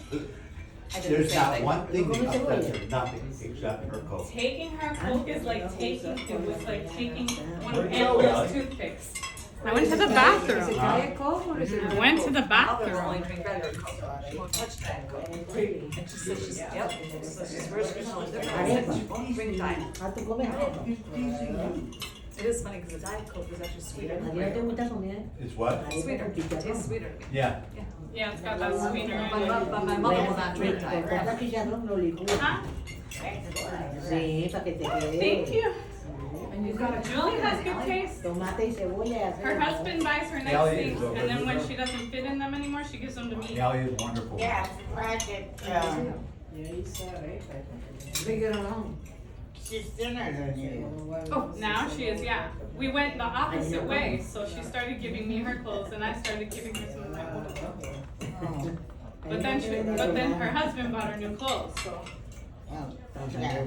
There's not one thing that upsets her, nothing except her Coke. Taking her Coke is like taking, it was like taking one of Where'd you go, Ally? Amber's toothpicks. I went to the Is it bathroom. Diet Coke or is it? I went to the I'll only bathroom. drink regular Coke. She won't touch Diet Coke. Really? And she says she's, yep, so she's very different. I said she won't drink Diet. It is funny because the Diet Coke is actually sweeter. It's what? Sweeter, tastes sweeter to me. Yeah. Yeah, it's got that sweetener in it. But my mother will not drink Diet. Huh? Thank you. And you got a. Julie has good taste. Her husband buys her nice Ellie things, is over and then when there. she doesn't fit in them anymore, she gives them to me. Ally is wonderful. Yeah, I'm surprised that, They get along. she's thinner than you. Oh, now she is, yeah. We went the opposite way, so she started giving me her clothes, and I started giving her some of my old clothes. But then her husband bought her new clothes, so. Oh, yeah.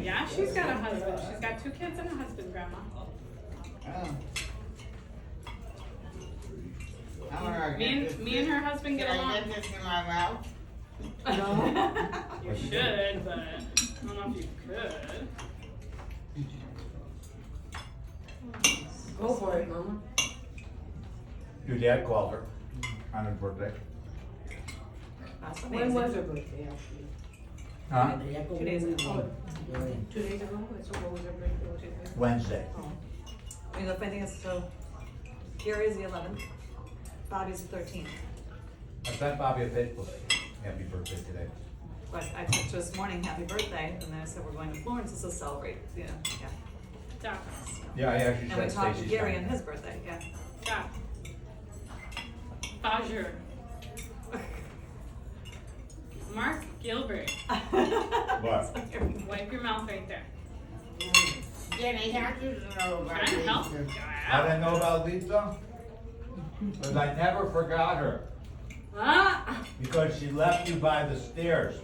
Yeah, she's got a husband. She's got 2 kids and a husband, Grandma. Oh. I'm gonna get this. Me and her husband get Can I along. get this in my mouth? You should, but I don't know if you could. Go for it, mama. Your dad called her on her birthday. That's When amazing. was her birthday actually? Huh? 2 days ago. 2 days ago? So what was her birthday? Was it- Wednesday. I mean, the funny thing is, so Gary is the 11th, Bobby's the 13th. I sent Bobby a Facebook. Happy birthday today. But I texted her this morning, happy birthday, and then I said, we're going to Florence to celebrate, you know, yeah. Stop. Yeah, I actually And we said talked to Stacy's Gary son. on his birthday, yeah. Stop. Bonjour. Mark Gilbert. What? Wipe your mouth right there. Jenny, how do you know about Trying to help. this? How did I know about Lisa? Because I never forgot her. Ah! Because she left you by the stairs.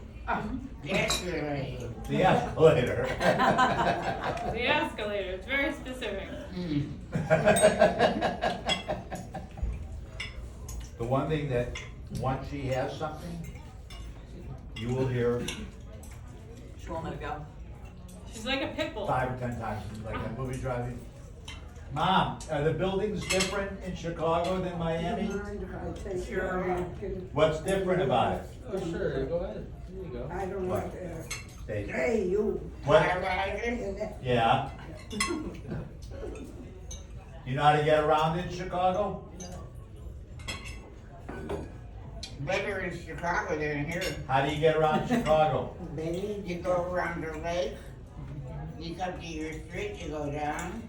Yesterday. The escalator. The escalator. It's very specific. The one thing that, once she has something, you will hear She won't let it go. She's like a pit bull. 5 or 10 times, like that movie driving. Mom, are the buildings different in Chicago than Miami? Sure. What's different about it? Oh, sure, go ahead. Here you go. I don't What? Stacy? Hey, you. What? Firefighters? Yeah. You know how to get around in Chicago? Better in Chicago than here. How do you get around Chicago? You go around the lake, you come to your street, you go down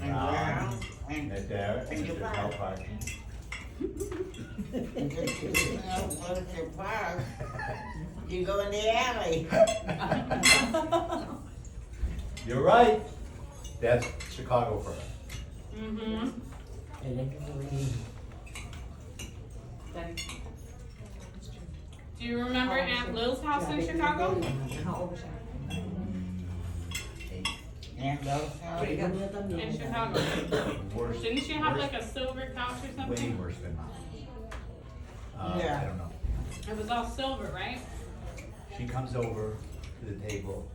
and around and Right there, And and you there's park. no parking. go to the park, you go in the alley. You're right. That's Chicago for her. Mm-hmm. Then, Do you remember Aunt Lil's house in Chicago? how old was she? And those, Pretty good. In Chicago. Worse. Didn't she have worse- like a silver couch or Way something? worse than mine. Yeah. I don't know. It was all silver, right? She comes over to the table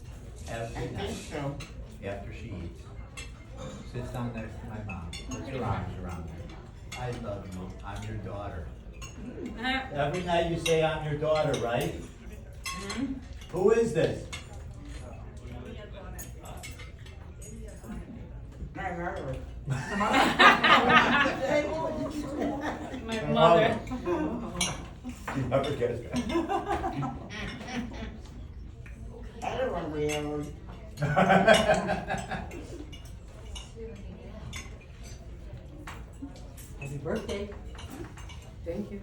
I every think night so. after she eats. Sits down next to my mom, puts her arms around her. I love you, I'm your daughter. Every night you say I'm your daughter, right? Who is this? My mother. My mother. She never gets that. I don't want to be able. Happy birthday. Thank you.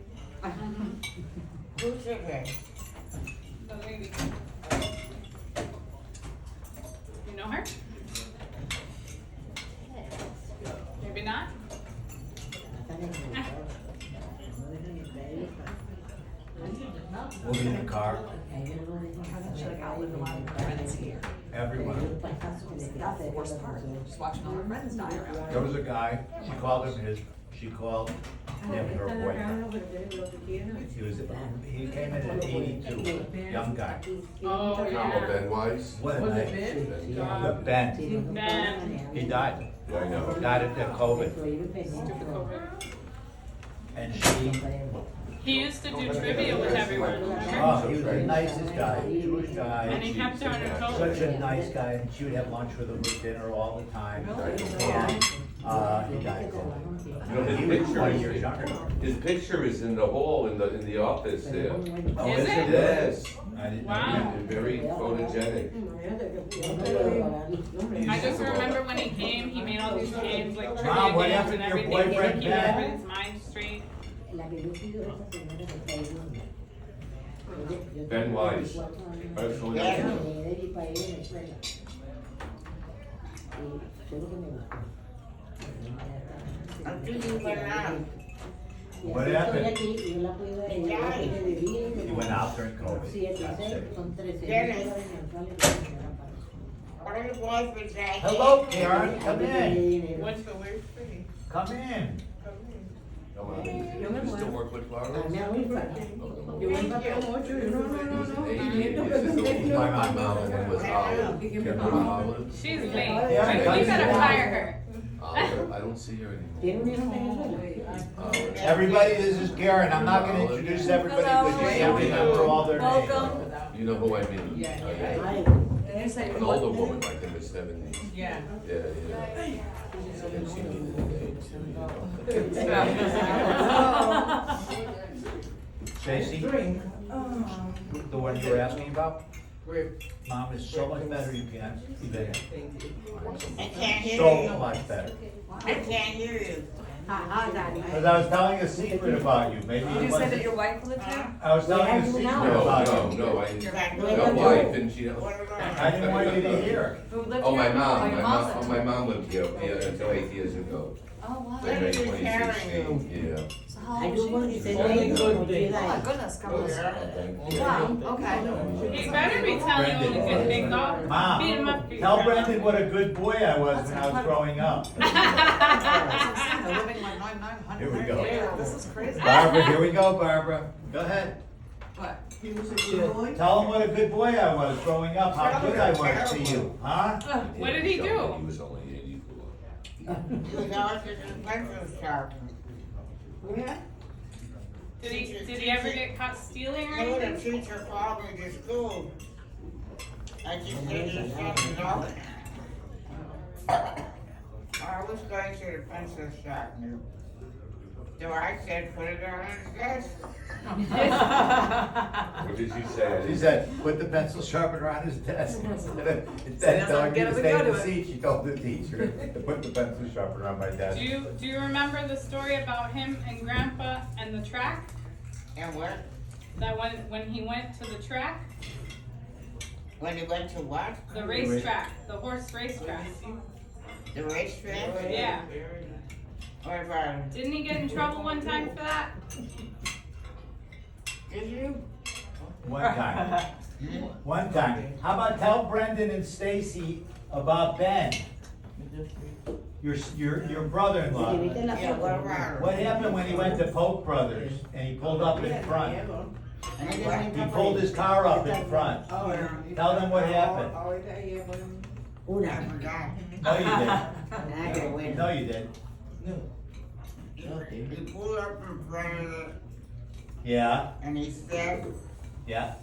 Who's it? The lady. You know her? Maybe not? We'll be in the car, everyone. That's the worst part, just watching all her friends die around. There was a guy, she called him her boyfriend. He came in at 82, young guy. Oh, Oh, yeah. Ben Wise? What a Was night. it Ben? The Ben, Ben. he died, Yeah, I know. died of COVID. Stupid COVID. And she, He used to do trivia with everyone, remember? oh, he was the nicest guy, Jewish And guy, he kept her on her toes. such a nice guy, and she would have lunch with him for dinner all the time. And, he died of COVID. You know, He was 20 years younger. His picture is in the hall, in the office there. Oh, Is it? Yes. I didn't know Wow. that. Very photogenic. I just remember when he came, he made all these games, like trivia Mom, what games happened and to your everything, to boyfriend, keep Ben? everyone's mind straight. Ben Wise. Personally. I'm thinking about now. What happened? He He went out during COVID. Got sick. What are the boys say? Hello, Karen, come in, What's the weird thing? come in. You still work with Flowers? My mom. was Olive. She's late. Yeah, You better fire her. I don't see her anymore. Everybody, this is Karen, I'm not gonna introduce everybody, but you can't remember all their names. Welcome. You know who I mean? Yeah. An older woman, like in the 70s. Yeah. Yeah. And she needed an age. Stacy, the one you were asking about? Mom is so much better, you can't even, I can't hear so you. much better. I can't hear you. Because I was telling a secret about you, maybe Did it you say that wasn't. your wife lived here? I was telling a secret about you. No, no wife, and she. I didn't want you to hear. Who lived Oh, here? my mom, your mom's lived here. my mom lived here, until 8 years ago. Oh, wow. Like May Where did you carry 2016, yeah. So how old was she? Only good thing. Oh my goodness, come on. Yeah. Wow, okay. He better be telling you only good things, though. Beat him Mom, up. tell Brendan what a good boy I was when I was growing up. They're living like 900. Here we go. Yeah, this is crazy. Barbara, here we go, Barbara. Go ahead. What? He was a good boy. Tell him what a good boy I was growing up, how good I was to you, huh? What did he He do? was only 84. He was always in the pencil shop. Did he ever get caught stealing or They would have anything? teacher called me to school. I just said there's something wrong. I was going to the pencil shop. So I said, put it on his desk. What did she say? She said, put the pencil sharpener on his desk. Instead that's of telling not me to gonna stay go in to the it. seat, she told the teacher to put the pencil sharpener on my desk. Do you remember the story about him and Grandpa and the track? And what? That when he went to the track, When he went to what? the racetrack, the horse racetrack. The racetrack? Yeah. What about him? Didn't he get in trouble one time for that? Did you? One time. One time. How about tell Brendan and Stacy about Ben? Your brother-in-law. Yeah, what about him? What happened when he went to Polk Brothers and he pulled up in front He pulled his car up in front. Tell them what happened. I forgot. No, you didn't. No, you didn't. He pulled up in front of it Yeah, and he said, yeah.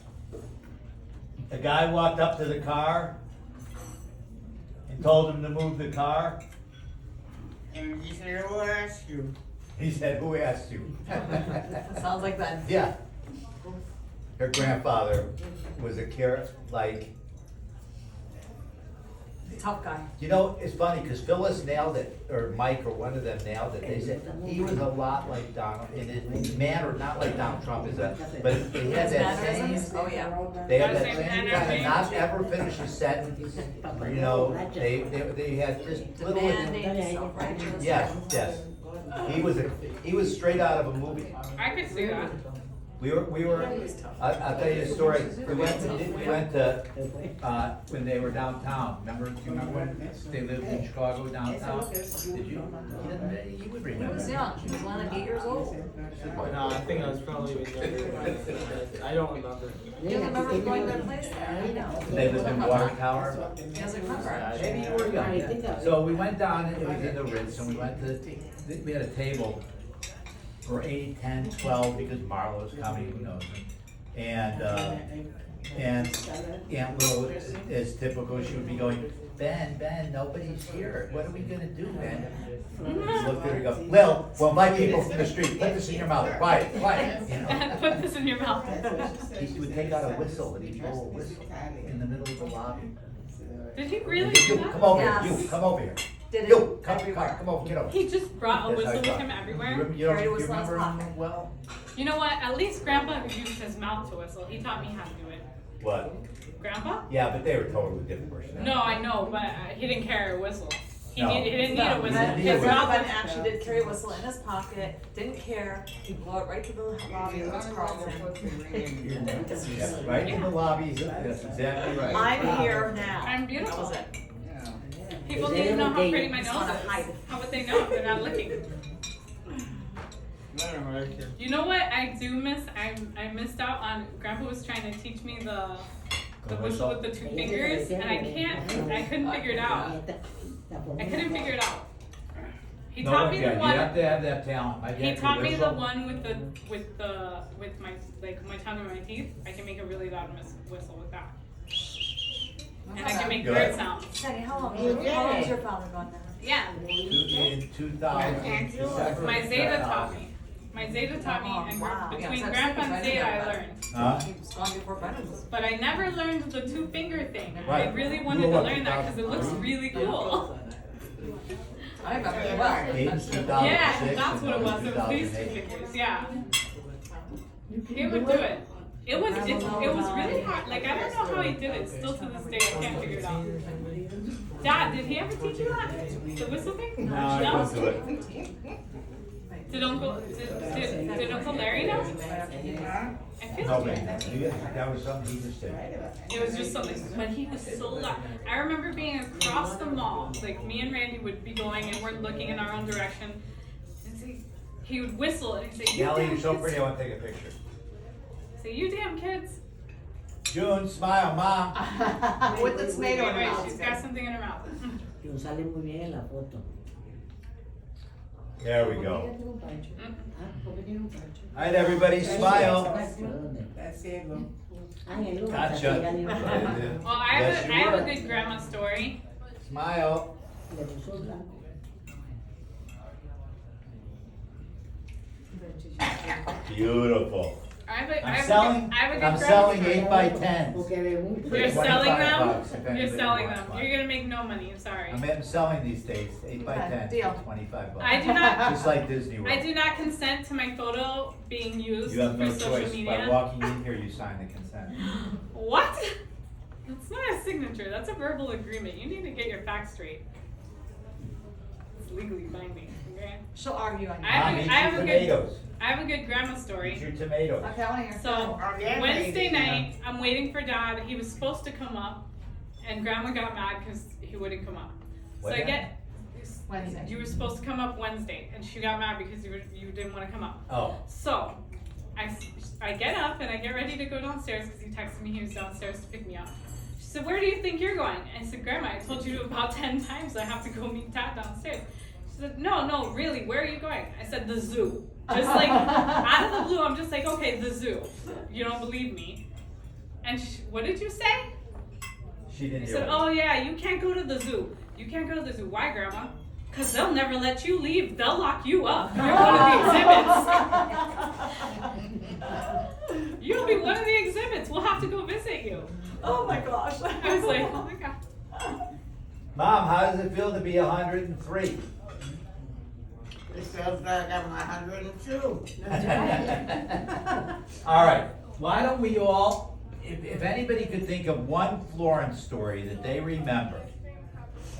The guy walked up to the car and told him to move the car. and he said, who asked you? He said, who asked you? Sounds like that. Yeah. Her grandfather was a Tough guy. you know, it's funny, because Phyllis nailed it, or Mike, or one of them nailed it. They said he was a lot like Donald, in his manner, not like Donald Trump is but he had that same, Mannerisms? Oh, yeah. they had that Same same kind energy. of not ever finish a sentence, you know, they had just little. Demanding, self-righteous. Yes. He was straight out of a movie. I could see that. We were, I'll tell you a story. We went to, when they were downtown, remember, do you remember when they lived in Chicago downtown? Did you? You would He remember. was young, he was only like 8 years old. No, I think I was probably even younger. I don't remember. Do you remember going to that place? They lived in Water Tower. He doesn't remember. Maybe you were young. So we went down, it was in the Ritz, and we went to, we had a table for 8, 10, 12, because Marlo was coming, who knows. And Aunt Lil, as typical, she would be going, Ben, nobody's here. What are we gonna do, Ben? He looked at her and go, Lil, well, my people from the street, put this in your mouth, quiet, you know. Put this in your mouth. He would take out a whistle, and he'd blow a whistle in the middle of the lobby. Did he really You, do that? come over here, Yes. you, come over here. Did You, it come everywhere. over, get over. He just brought a That's how whistle he with talked. him everywhere. You Carried a don't, you whistle in his remember pocket. him well? You know what? At least Grandpa used his mouth to whistle. He taught me how to do it. What? Grandpa? Yeah, but they were totally different personalities. No, I know, but he didn't carry a whistle. He No. didn't need a whistle. didn't need a His whistle. mouth Ben was actually did carry a whistle in his pocket, didn't care, he blew it right to the lobby of Ritz Carlton. Yeah, right in the lobby, that's exactly right. I'm here now. I'm That beautiful. was it. People need to know how pretty my Just nose wanna is. hide. How would they know if they're not looking? You know what I do miss? I missed out on. Grandpa was trying to teach me the whistle with the 2 fingers, and I couldn't figure it out. I couldn't figure it out. He No taught one me can. the You one. have to have that talent. He taught me the one with my tongue and my teeth. I can make a really loud whistle with that, and I can make Good. bird sounds. Sandy, how long You did has it. your father gone now? Yeah, In 2000. my Zeta taught me. My Zeta taught me, and Wow. between Yeah, so Grandpa and I knew Zeta, that. I learned. Huh? He was gone before Ben was. But I never learned the 2 finger thing. I Right. really wanted You to were learn that because it looks 2000. really cool. I remember it well. 8 in 2006. Yeah, that's and what it was. one in It was these 2 2008. fingers. Yeah. He would do it. It was really hard. Like I don't know how he did it. Still to this day, I can't figure it out. Dad, did he ever teach you that? The whistle thing? No, I couldn't do it. Did Uncle Larry know? I feel No, like man, that was something he just did. it was just something, but he was so loud. I remember being across the mall, like me and Randy would be going and we're looking in our own direction. And he would whistle and he'd say, "You Callie, damn you're so kids." pretty, I want to take a picture. Say, "You damn kids." June, smile, mom. With the tomato in her Wait, mouth. she's got something in her mouth. There we go. All right, everybody, smile. That's it, bro. Gotcha. Well, I have a good grandma story. Smile. Beautiful. I have a I'm good selling grandma story. 8 by 10s. You're selling them? If You're anybody selling wants them. one. You're gonna make no money, I'm sorry. I'm selling these days, 8 by 10, Deal. for $25. I do not- Just like Disney World. I do not consent to my photo being used You have for no social choice. By media. walking in here, you sign the consent. What? That's not a signature, that's a verbal agreement. You need to get your facts straight. It's legally binding, okay? She'll argue on you. I have Mom, a- eat I have your a good- tomatoes. I have a good grandma Eat story. your tomatoes. Okay, I wanna hear. So, Oh, yeah, Wednesday maybe, night, I'm waiting for Dad. He was supposed to come up, and Grandma got mad because he wouldn't come up. So What I happened? Wednesday. you were supposed to come up Wednesday, and she got mad because you didn't want to come up. Oh, So, I get up and I get ready to go downstairs because he texted me he was downstairs to pick me up. She said, where do you think you're going? I said, Grandma, I told you about 10 times I have to go meet Dad downstairs. She said, no, really, where are you going? I said, the zoo. Just like, out of the blue, I'm just like, okay, the zoo. You don't believe me. And what did you say? She didn't I hear said, what- oh yeah, you can't go to the zoo. You can't go to the zoo. Why, Grandma? Because they'll never let you leave. They'll lock you up. You're one of the exhibits. You'll be one of the exhibits. We'll have to go visit you. Oh my gosh. I was like, oh my God. Mom, how does it feel to be 103? It feels like I'm 102. All right, why don't we all, if anybody could think of one Florence story that they remember,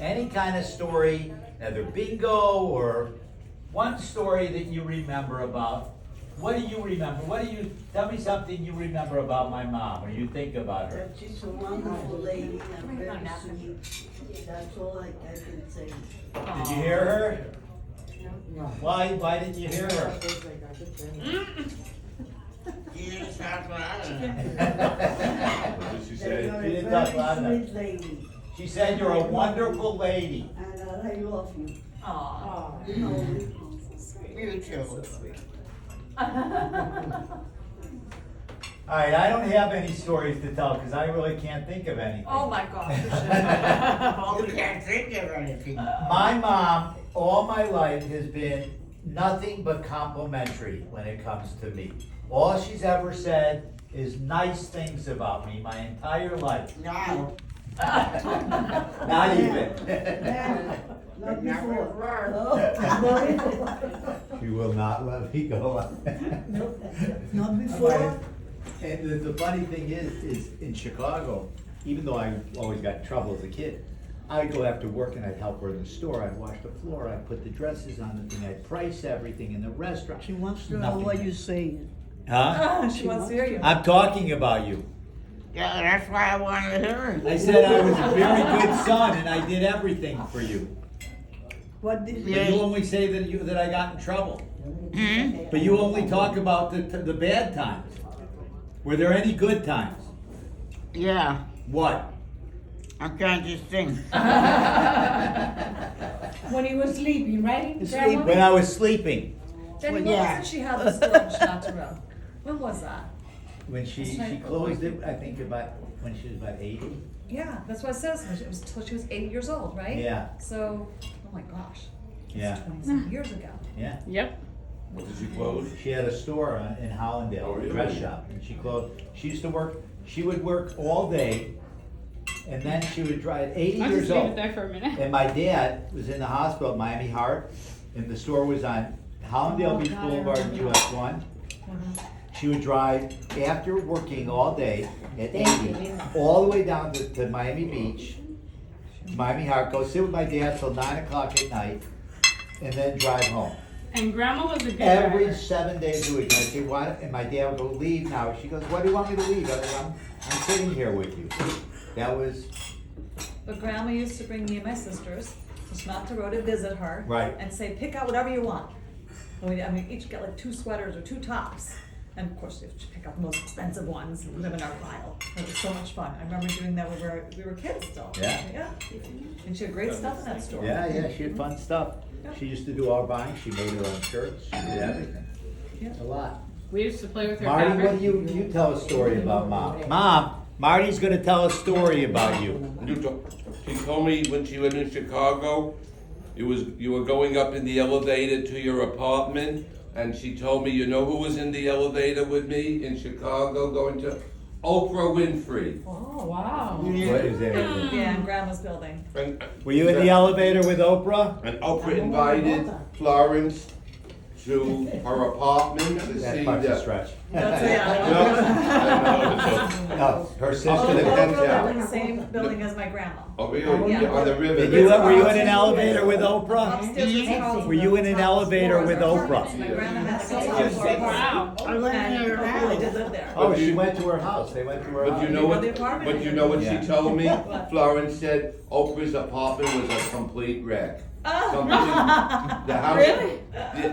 any kind of story, either bingo or one story that you remember about, what do you remember? Tell me something you remember about my mom, when you think about her. That she's a wonderful lady and very sweet. That's all I can say. Did you hear her? Why didn't you hear her? You didn't talk loud What did she That say? you're She a didn't talk very loud enough. sweet lady, She said you're a wonderful lady. and I love you. Aw. You know, You too. All right, I don't have any stories to tell because I really can't think of anything. Oh my gosh. You can't think of anything. My mom, all my life, has been nothing but complimentary when it comes to me. All she's ever said is nice things about me my entire life. No. Not even. yeah, not Never before. were. No, not before. She will not let me go. Nope, not before. And the funny thing is in Chicago, even though I always got in trouble as a kid, I'd go after work and I'd help her in the store. I'd wash the floor. I'd put the dresses on the thing. I'd price everything in the restaurant. She wants to know Nothing. what you're saying. Huh? She wants to hear you. I'm talking about you. Yeah, that's why I wanted to hear it. I said I was a very good son and I did everything for you. What did But you only say that I got in trouble. But you only talk about the bad times. Were there any good times? Yeah, What? I'm trying to think. When you were sleeping, right? Sleeping. When I was sleeping. Jenny, Well, yeah. when was it she had the storage not to run? When was that? When she closed it, I think when she was about 80. Yeah, that's what it says. It was till she was 8 years old, right? Yeah. So, oh my gosh. Yeah. 20-some years ago. Yeah. Yep. What did she close? She had a store in Hollandale, Oh, a really? dress shop, and she closed. She used to work. She would work all day, and then she would drive. 80 I'll years just leave it old. there for a minute. And my dad was in the hospital at Miami Heart, and the store was on Hollandale Beach Boulevard and US 1. She would drive after working all day at 80, all the way down to Miami Beach, Miami Heart, go sit with my dad till 9 o'clock at night, and then drive home. And Grandma was a good Every driver. 7 days a week. And I'd say, why? And my dad would go, leave now. She goes, why do you want me to leave? I go, I'm sitting here with you. That was, But Grandma used to bring me and my sisters to Smontaroe to visit her. Right. And say, pick out whatever you want. And we each get like 2 sweaters or 2 tops. And of course, you have to pick out the most expensive ones and put them in our pile. It was so much fun. I remember doing that when we were kids still. Yeah. Yeah. And she had great stuff in that store. yeah, she had fun stuff. She used to do all buying. She made her own shirts. She did everything. Yeah. A lot. We used to play with her Marty, fabric. what do you tell a story about Mom? Mom, Marty's gonna tell a story about you. She told me when she lived in Chicago, you were going up in the elevator to your apartment, and she told me, you know who was in the elevator with me in Chicago going to Oprah Winfrey. Oh, wow. What is that? Yeah, in Grandma's building. And, Were you in the elevator with Oprah? and Oprah invited Florence to her apartment to That see part's a the. stretch. That's No, it. No, her To sister. the Oprah lived in penthouse. the same building as my grandma. Oh, really? Yeah. On the river. Were you in an elevator with Oprah? Upstairs was housed Were you in an elevator with Oprah? My grandma had like a top floor Wow. I went in there and now. they did live there. Oh, she went to her house. They went to her But house. you know what? The apartment But you know what Yeah. she told me? Florence said Oprah's apartment was a complete wreck. Oh. Something- the house. Really?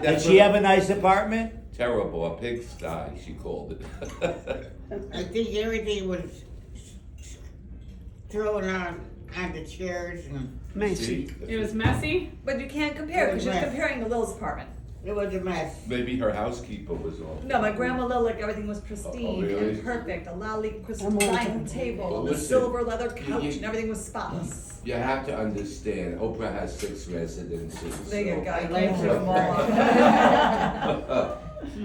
Did she have a nice apartment? terrible, a pigsty, she called it. I think everything was thrown on the chairs and See? It was messy. But you can't compare, because you're Right. comparing to Lil's apartment. it was a mess. Maybe her housekeeper was off. No, my grandma Lil, like, everything was pristine really? and perfect, a lolly crystal dining table, Well, and the listen, silver leather couch, you- and everything was spotless. You have to understand, Oprah has 6 residences. There you so- go, I can't put them all on.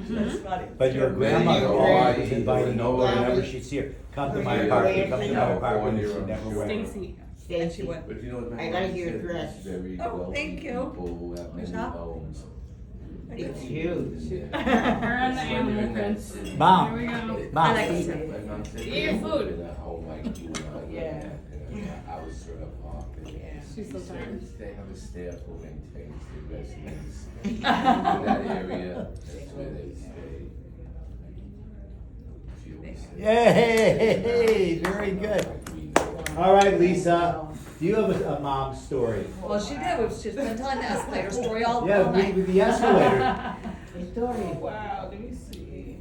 That's funny. But your grandma always was inviting over whenever she'd see her, come to my apartment, come to my apartment, and she never went. Stacy. And she went, But you know what? I like your dress. Very Oh, wealthy thank you. people who have many Shop? homes. It's huge. Her and the animal prince. Mom. Here we go. I like Mom, it. And I'm sitting Eat your there food. in a home like you and I. Yeah. In a house or a park. She's so tired. They have a staff who maintains the residence in that area. That's where they stay. She always says- yay, very good. All right, Lisa, do you have a mom story? well, she did, she's been telling the escalator story all Yeah, night. with the escalator. Oh, wow, let me see.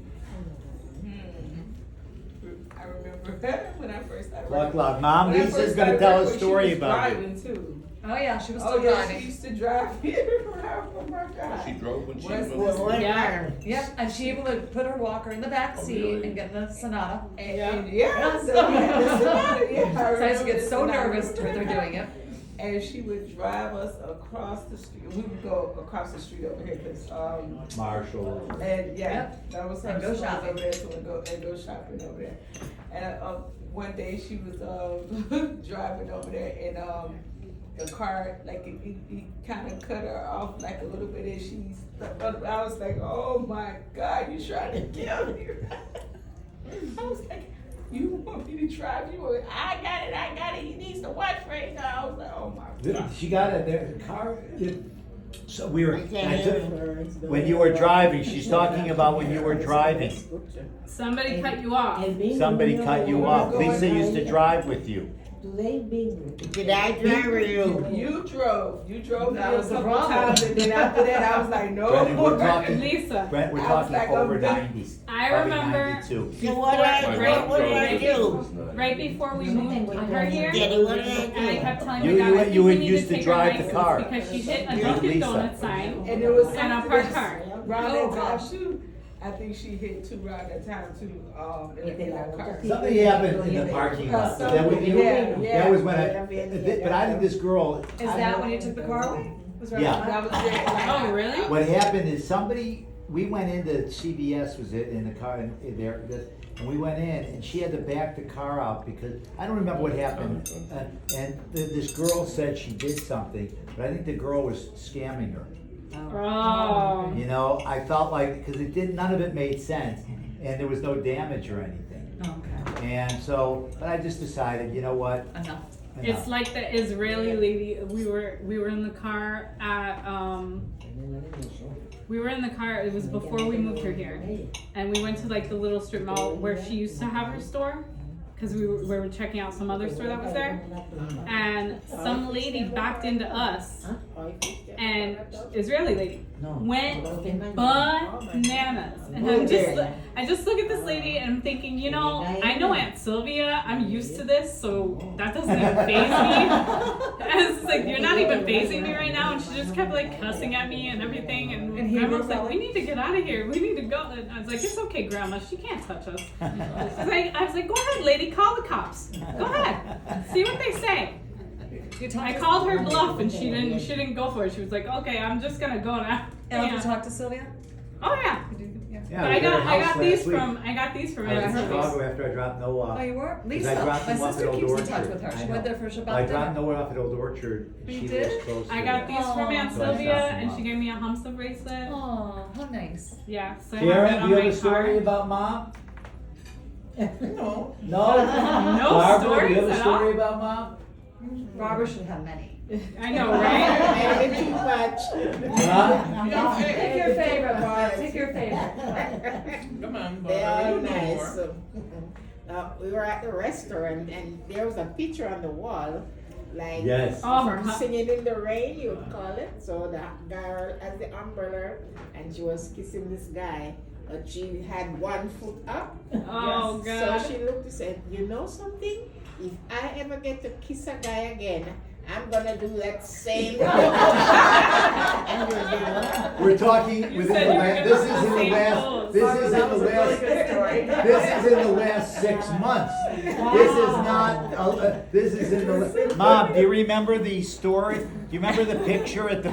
I remember when I first started. Luck, Mom, When I Lisa's first gonna started tell working, a she story was about it. driving too. Oh, yeah, she was Oh, still yeah, driving. she used to drive here. Oh my God. She drove when she What's moved. this? One Yeah. time, Yep, and she would put her walker in the back Oh, seat really? and get in the Sonata. And Yeah. so I So I used to get remember so this, and I nervous when remember they're doing it. And she would drive us across the street. We would go across the street over here because, Marshall. and yeah, Yep. that was her And go store shopping. over there, so we go shopping over there. And one day she was driving over there, and the car like it kind of cut her off like a little bit, and she's. I was like, oh my God, you trying to kill me? I was like, you want me to drive you? I got it. He needs to watch right now. I was like, oh my God. She got it, the car, so we were, I can't hear when you were driving, she's talking about when you were driving. Somebody cut you off. Somebody cut you off. Lisa used to drive with you. Did I drive or you? You drove me That a was the couple problem. times, and then after that, I was like, no. Brent, we're talking, Lisa. Brent, we're I was talking like, over I'm 90. I probably remember 92. So what did I do? right before we moved her here, Daddy, what did I and I do? kept telling You- my dad, you- I think you we would need used to to take drive her the car. license because she hit a You and Dunkin' Lisa. Donuts sign And it was and a something parked car. around Oh, that gosh. time too. I think she hit two around that time too, in that car. Something happened in the parking lot. That was, that was when but I think this girl, Is that when you took the car away? Was right Yeah. after That that? was it. Oh, really? what happened is somebody, we went into CVS, was it, in the car, in there, and we went in, and she had to back the car out because, I don't remember what happened. And this girl said she did something, but I think the girl was scamming her. Oh. You know, I felt like, because none of it made sense, and there was no damage or anything. Okay, And so, but I just decided, you know what? enough. It's like the Israeli lady. We were in the car at it was before we moved her here, and we went to like the little strip mall where she used to have her store, because we were checking out some other store that was there, and some lady backed into us, and Israeli lady went bananas, and I just look at this lady and I'm thinking, you know, I know Aunt Sylvia, I'm used to this, so that doesn't even faze me. And it's like, you're not even fazing me right now, and she just kept like cussing at me and everything, and he Grandma was was like, like- we need to get out of here, we need to go. And I was like, it's okay, Grandma, she can't touch us. I was like, go ahead, lady, call the cops. Go ahead, see what they say. I called her bluff, and she didn't go for it. She was like, okay, I'm just gonna go now. And Yeah. did you talk to Sylvia? Oh yeah. Yeah, But we I got got her house last week. I got these from I was in Aunt Chicago Sylvia's. after I dropped Noah off. Oh, you were? 'Cause Lisa, I dropped my him off sister at keeps Old in touch Orchard. with her. I She know. went there for Shabbat I dropped dinner. Noah off at Old Orchard. You She did? lives close I to got it. these from Aunt So I Sylvia, stopped them and off. she gave me a Hamsa bracelet. Oh, how nice. Yeah, so I have that Karen, on do you my have a story car. about mom? No. No? No Barbara, do you have stories a at story all? about mom? Barbara should have many. I know, right? Maybe too much. Huh? Pick your favorite, Barb. Pick your favorite. Come on, They are Barbara, you know nice. more. We were at the restaurant and there was a picture on the wall like Yes. Oh, from God. Singing in the Rain, you would call it. So the girl has the umbrella and she was kissing this guy, but she had one foot up. Oh, God. So she looked and said, you know something? If I ever get to kiss a guy again, I'm gonna do that same. We're talking You within said the you were last, gonna this do is the in the same last, pose. this Barbara, is that in the was a really last, good story. this is in the last 6 months. This is not, this is in the, Mom, do you remember the story? Do you remember the picture at the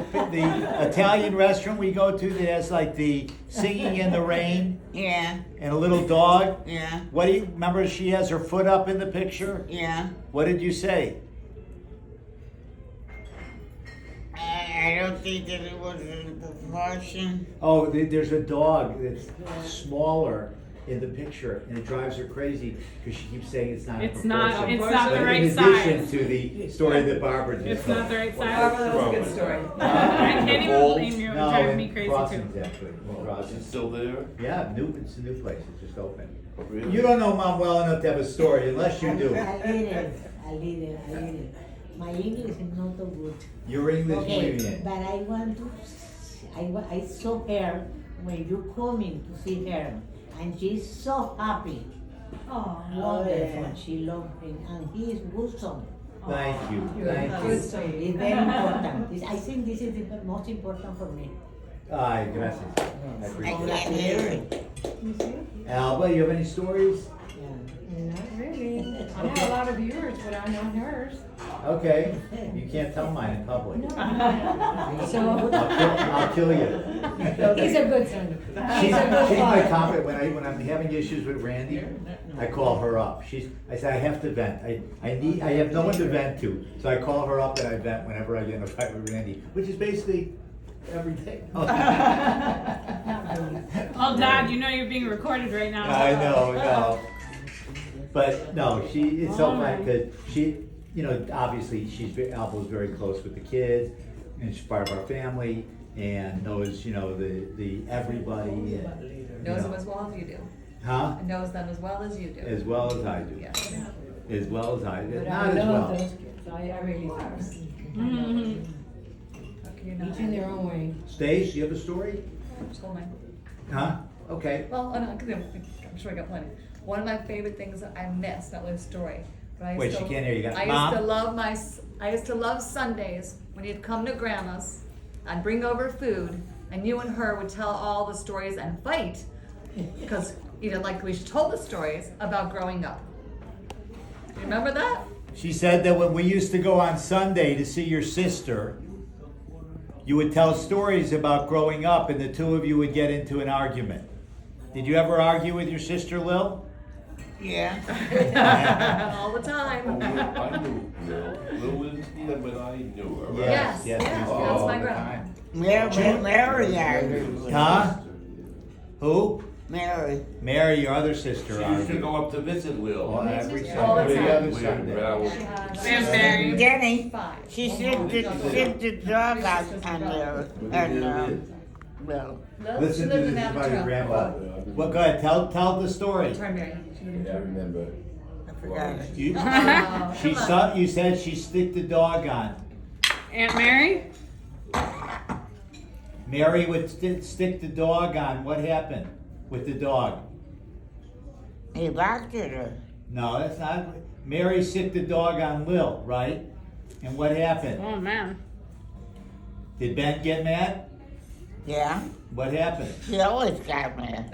Italian restaurant we go to that has like the singing in the rain Yeah, and a little dog? yeah, What do you, remember she has her foot up in the picture? yeah. What did you say? I don't think that it was the portion. Oh, there's a dog that's smaller in the picture, and it drives her crazy because she keeps saying it's not. a It's not, proportion. it's not the But right in addition size. to the story that Barbara just It's told. not the right Barbara, size. that was a good story. I can't even Balls? blame you. It would No, drive me in crazy Crossings too. actually. In Is it Crossings. still there? Yeah, it's a new place. It just opened. Oh, really? You don't know Mom well enough to have a story, unless you do. I didn't. My English is not so good. Your English Okay, medium. but I want to, I saw her when you coming to see her, and she's so happy. Oh, Wonderful, yeah. she loved him, and he is Wilson. Thank you. You're Thank a you. good It's story. very important. I think this is the most important for me. Ay, gracias. I I appreciate can't hear it. it. Alba, you have any stories? Not really. I have a lot of yours, but I'm not hers. Okay, you can't tell mine in public. So, I'll kill you. he's a good son. She's He's a good my father. comment when I'm having issues with Randy. I call her up. I say I have to vent. I have no one to vent to, so I call her up and I vent whenever I get in a fight with Randy, which is basically every day. Oh, Dad, you know you're being recorded right now. I know. But no, it's so Oh, funny because she, obviously Alba's very close with the kids, and she's part of our family, and knows, the everybody. And, Knows them as well as you do. Huh? And knows them as well as you do. As well as I do. Yes. As well as I do. But Not I as love well. those kids. I really do. Mhm. How can you not? Each in their own way. Stace, you have a story? Just hold mine. Huh? Okay. Well, no, 'cause I'm sure I got plenty. One of my favorite things that I miss, not really a story, but I used Wait, to, she can't hear you. I Mom? used to love Sundays when you'd come to Grandma's, I'd bring over food, and you and her would tell all the stories and fight, because you didn't like the way she told the stories about growing up. You remember that? She said that when we used to go on Sunday to see your sister, you would tell stories about growing up and the two of you would get into an argument. Did you ever argue with your sister, Lil? Yeah. All the Oh, time. I knew Lil. Lil was here when I knew her, right? Yes, yes, yes, we used to that's all my the grandma. time. Mary argued with Huh? Who? Mary. Mary, your other She sister. used to argued. go up to visit Lil. Well, every All the Sunday, every time. other Weird Sunday. round. And Mary. Jenny, Five. she sent the dog out on there, and, well, Listen to She lived in this about your Alabama. grandpa. Well, go ahead, tell the story. Sorry, Mary. She lived in Yeah, I remember. I forgot it. You, Oh, come on. you said she stick the dog on. Aunt Mary? Mary would stick the dog on. What happened with the dog? He barked at her. No, that's not. Mary sicked the dog on Lil, right? And what happened? Oh, man. Did Ben get mad? Yeah, What happened? he always got mad.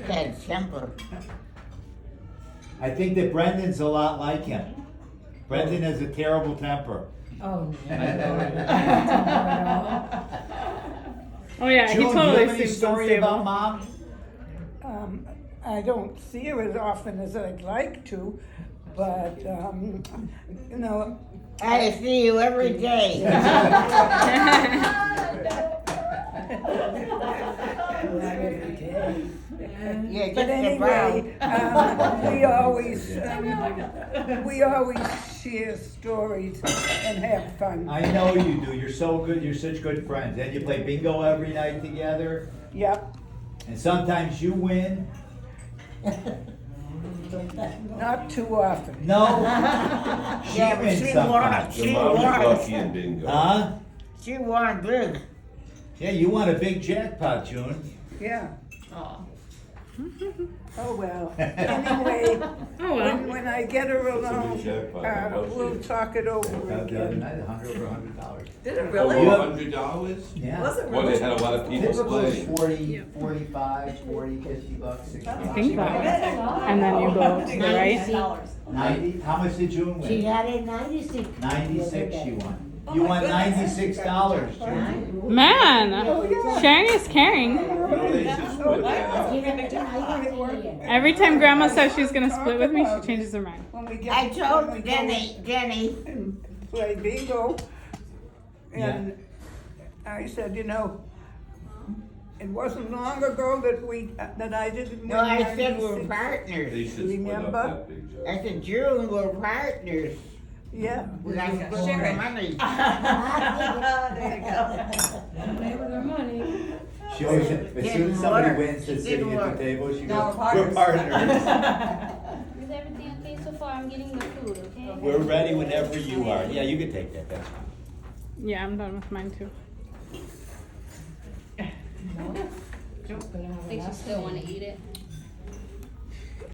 Had temper. I think that Brendan's a lot like him. Brendan has a terrible temper. Oh, Oh, yeah, he June, do you totally have any seems story about unstable. Mom? I don't see her as often as I'd like to, but, you know. I see you every day. Yeah, But just anyway, we always share stories and have fun. I know you do. You're so good. You're such good friends. And you play bingo every night together. Yep. And sometimes you win. Not too often. No. She Yeah, but wins she sometimes. won. Your She mom was won. lucky in bingo. Huh? She won big. Yeah, you won a big jackpot, June. Yeah. Aw. Oh, well. Anyway, Oh, well. when I get her It's a big alone, jackpot, how much we'll is it? talk it over The other again. night, over $100. Did it Over really? $100? Yeah. Was it Well, really? they had a lot of people Typical is playing. 40, 45, 40, 50 bucks, 60 bucks. Think about it. And then you go to the right. 90, how much did June She win? got it 96. 96 she won. You won $96, June. Man, sharing is caring. You know, they should split that up. Every time Grandma says she's gonna split with me, she changes her mind. When we get. I when we told go Jenny, and play bingo. And I said, you know, it wasn't long ago that I didn't win no, I said 96. we're partners. They should split up Remember? that big job. I said, June, we're partners. Yeah. We got to split Share the it. money. There you go. Play with our money. She always, as soon as somebody wins that's sitting Didn't at work. the table, she Now goes, we're we're partners." partners. Is everything okay so far? I'm getting the food, okay? We're ready whenever you are. Yeah, you can take that, that's fine. Yeah, I'm done with mine too. I think she still wanna eat it.